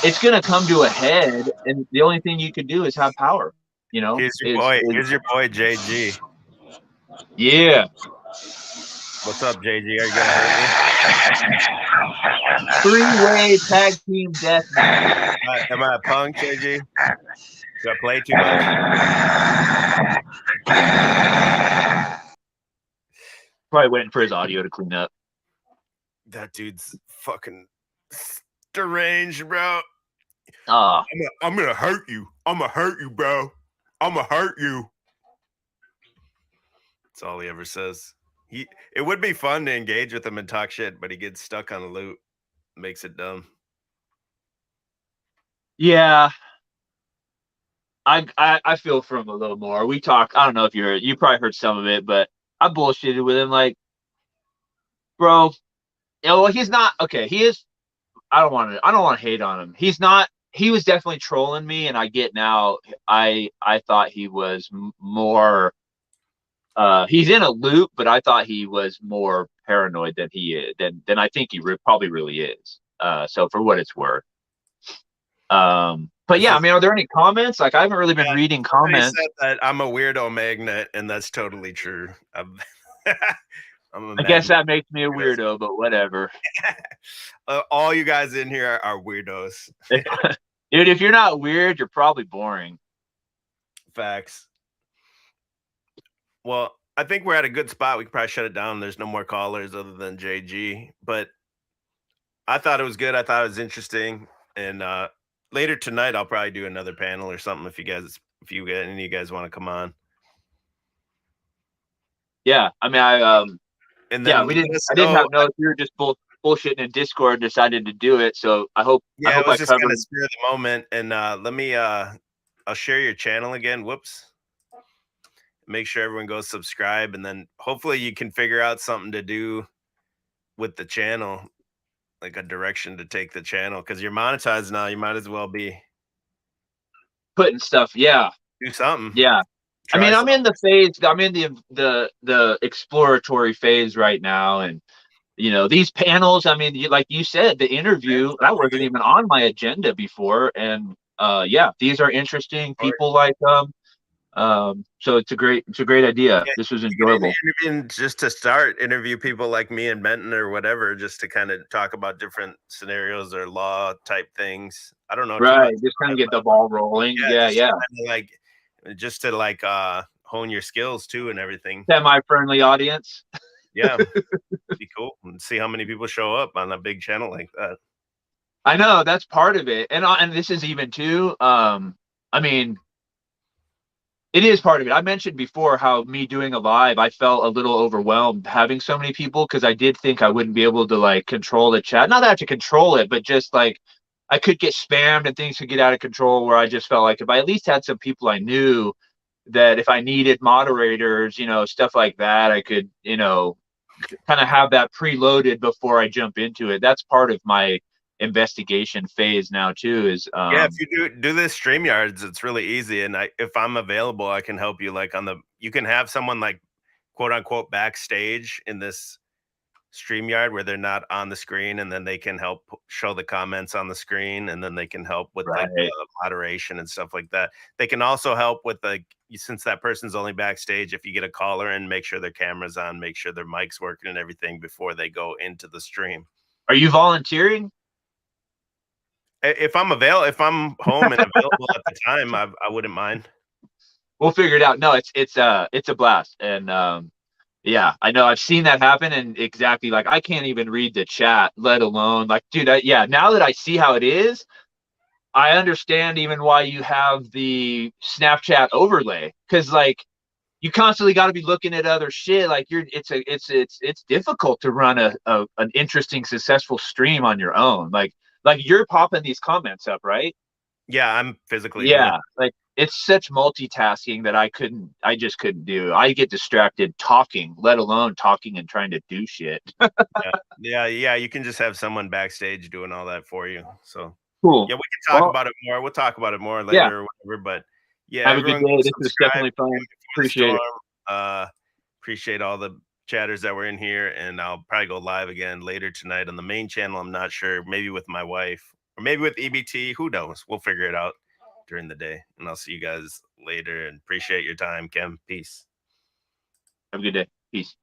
it's going to come to a head, and the only thing you can do is have power. You know, Here's your boy. Here's your boy, JG. yeah. What's up, JG? Are you gonna hurt me? 3-way tag team death match. Am I a punk, JG? Do I play too much? Probably waiting for his audio to clean up. That dude's fucking deranged, bro. Ah, I'm gonna hurt you. I'm gonna hurt you, bro. I'm gonna hurt you. That's all he ever says. It would be fun to engage with him and talk shit, but he gets stuck on a loop. Makes it dumb. yeah. I feel for him a little more. We talk. I don't know if you probably heard some of it, but I bullshitted with him like, bro. You know, well, he's not okay. He is. I don't want to hate on him. He's not. He was definitely trolling me, and I get now. I thought he was more. He's in a loop, but I thought he was more paranoid than he is than I think he probably really is. So for what it's worth. But yeah, I mean, are there any comments? Like, I haven't really been reading comments. Said that I'm a weirdo magnet, and that's totally true. I guess that makes me a weirdo, but whatever. All you guys in here are weirdos. Dude, if you're not weird, you're probably boring. Facts. Well, I think we're at a good spot. We can probably shut it down. There's no more callers other than JG. But I thought it was good. I thought it was interesting. And later tonight, I'll probably do another panel or something if any of you guys want to come on. Yeah, I mean, and then I didn't have notes. We were just bullshitting in Discord and decided to do it. So I hope. Yeah, I hope it was just kind of spur of the moment. And let me. I'll share your channel again. Whoops. Make sure everyone goes subscribe, and then hopefully you can figure out something to do with the channel, like a direction to take the channel, because you're monetized now. You might as well be putting stuff. Yeah, do something. Yeah. I mean, I'm in the phase. I'm in the exploratory phase right now, and you know, these panels. I mean, like you said, the interview that wasn't even on my agenda before, and yeah, these are interesting. People like so it's a great idea. Yeah, this was enjoyable. Just to start, interview people like me and Benton or whatever, just to kind of talk about different scenarios or law type things. I don't know. Right, just kind of get the ball rolling. Yeah. Like just to like hone your skills too and everything. Semi-friendly audience. Yeah, be cool and see how many people show up on a big channel like that. I know that's part of it, and this is even too. I mean, it is part of it. I mentioned before how me doing a live, I felt a little overwhelmed having so many people, because I did think I wouldn't be able to like control the chat. Not that I have to control it, but just like I could get spammed and things could get out of control, where I just felt like if I at least had some people I knew, that if I needed moderators, you know, stuff like that, I could, you know, kind of have that preloaded before I jump into it. That's part of my investigation phase now too, is yeah, if you do this StreamYards, it's really easy, and if I'm available, I can help you. Like you can have someone like quote unquote backstage in this StreamYard where they're not on the screen, and then they can help show the comments on the screen, and then they can help with like moderation and stuff like that. They can also help with since that person's only backstage, if you get a caller in, make sure their camera's on, make sure their mic's working and everything before they go into the stream. Are you volunteering? If I'm home and available at the time, I wouldn't mind. We'll figure it out. No, it's a blast, and yeah, I know I've seen that happen, and exactly, like, I can't even read the chat, let alone like, dude, yeah, now that I see how it is, I understand even why you have the Snapchat overlay, because like you constantly got to be looking at other shit. Like it's difficult to run an interesting, successful stream on your own. Like you're popping these comments up, right? Yeah, I'm physically. Yeah, like it's such multitasking that I just couldn't do. I get distracted talking, let alone talking and trying to do shit. Yeah. You can just have someone backstage doing all that for you. So Cool. yeah, we can talk about it more. We'll talk about it more Yeah. later or whatever. But yeah, Have a good everyone day. go This was subscribe definitely fun. Before the Appreciate it. Storm. Appreciate all the chatters that were in here, and I'll probably go live again later tonight on the main channel. I'm not sure, maybe with my wife or maybe with EBT. Who knows? We'll figure it out during the day, and I'll see you guys later. And appreciate your time, Kim. Peace. Have a good day. Peace.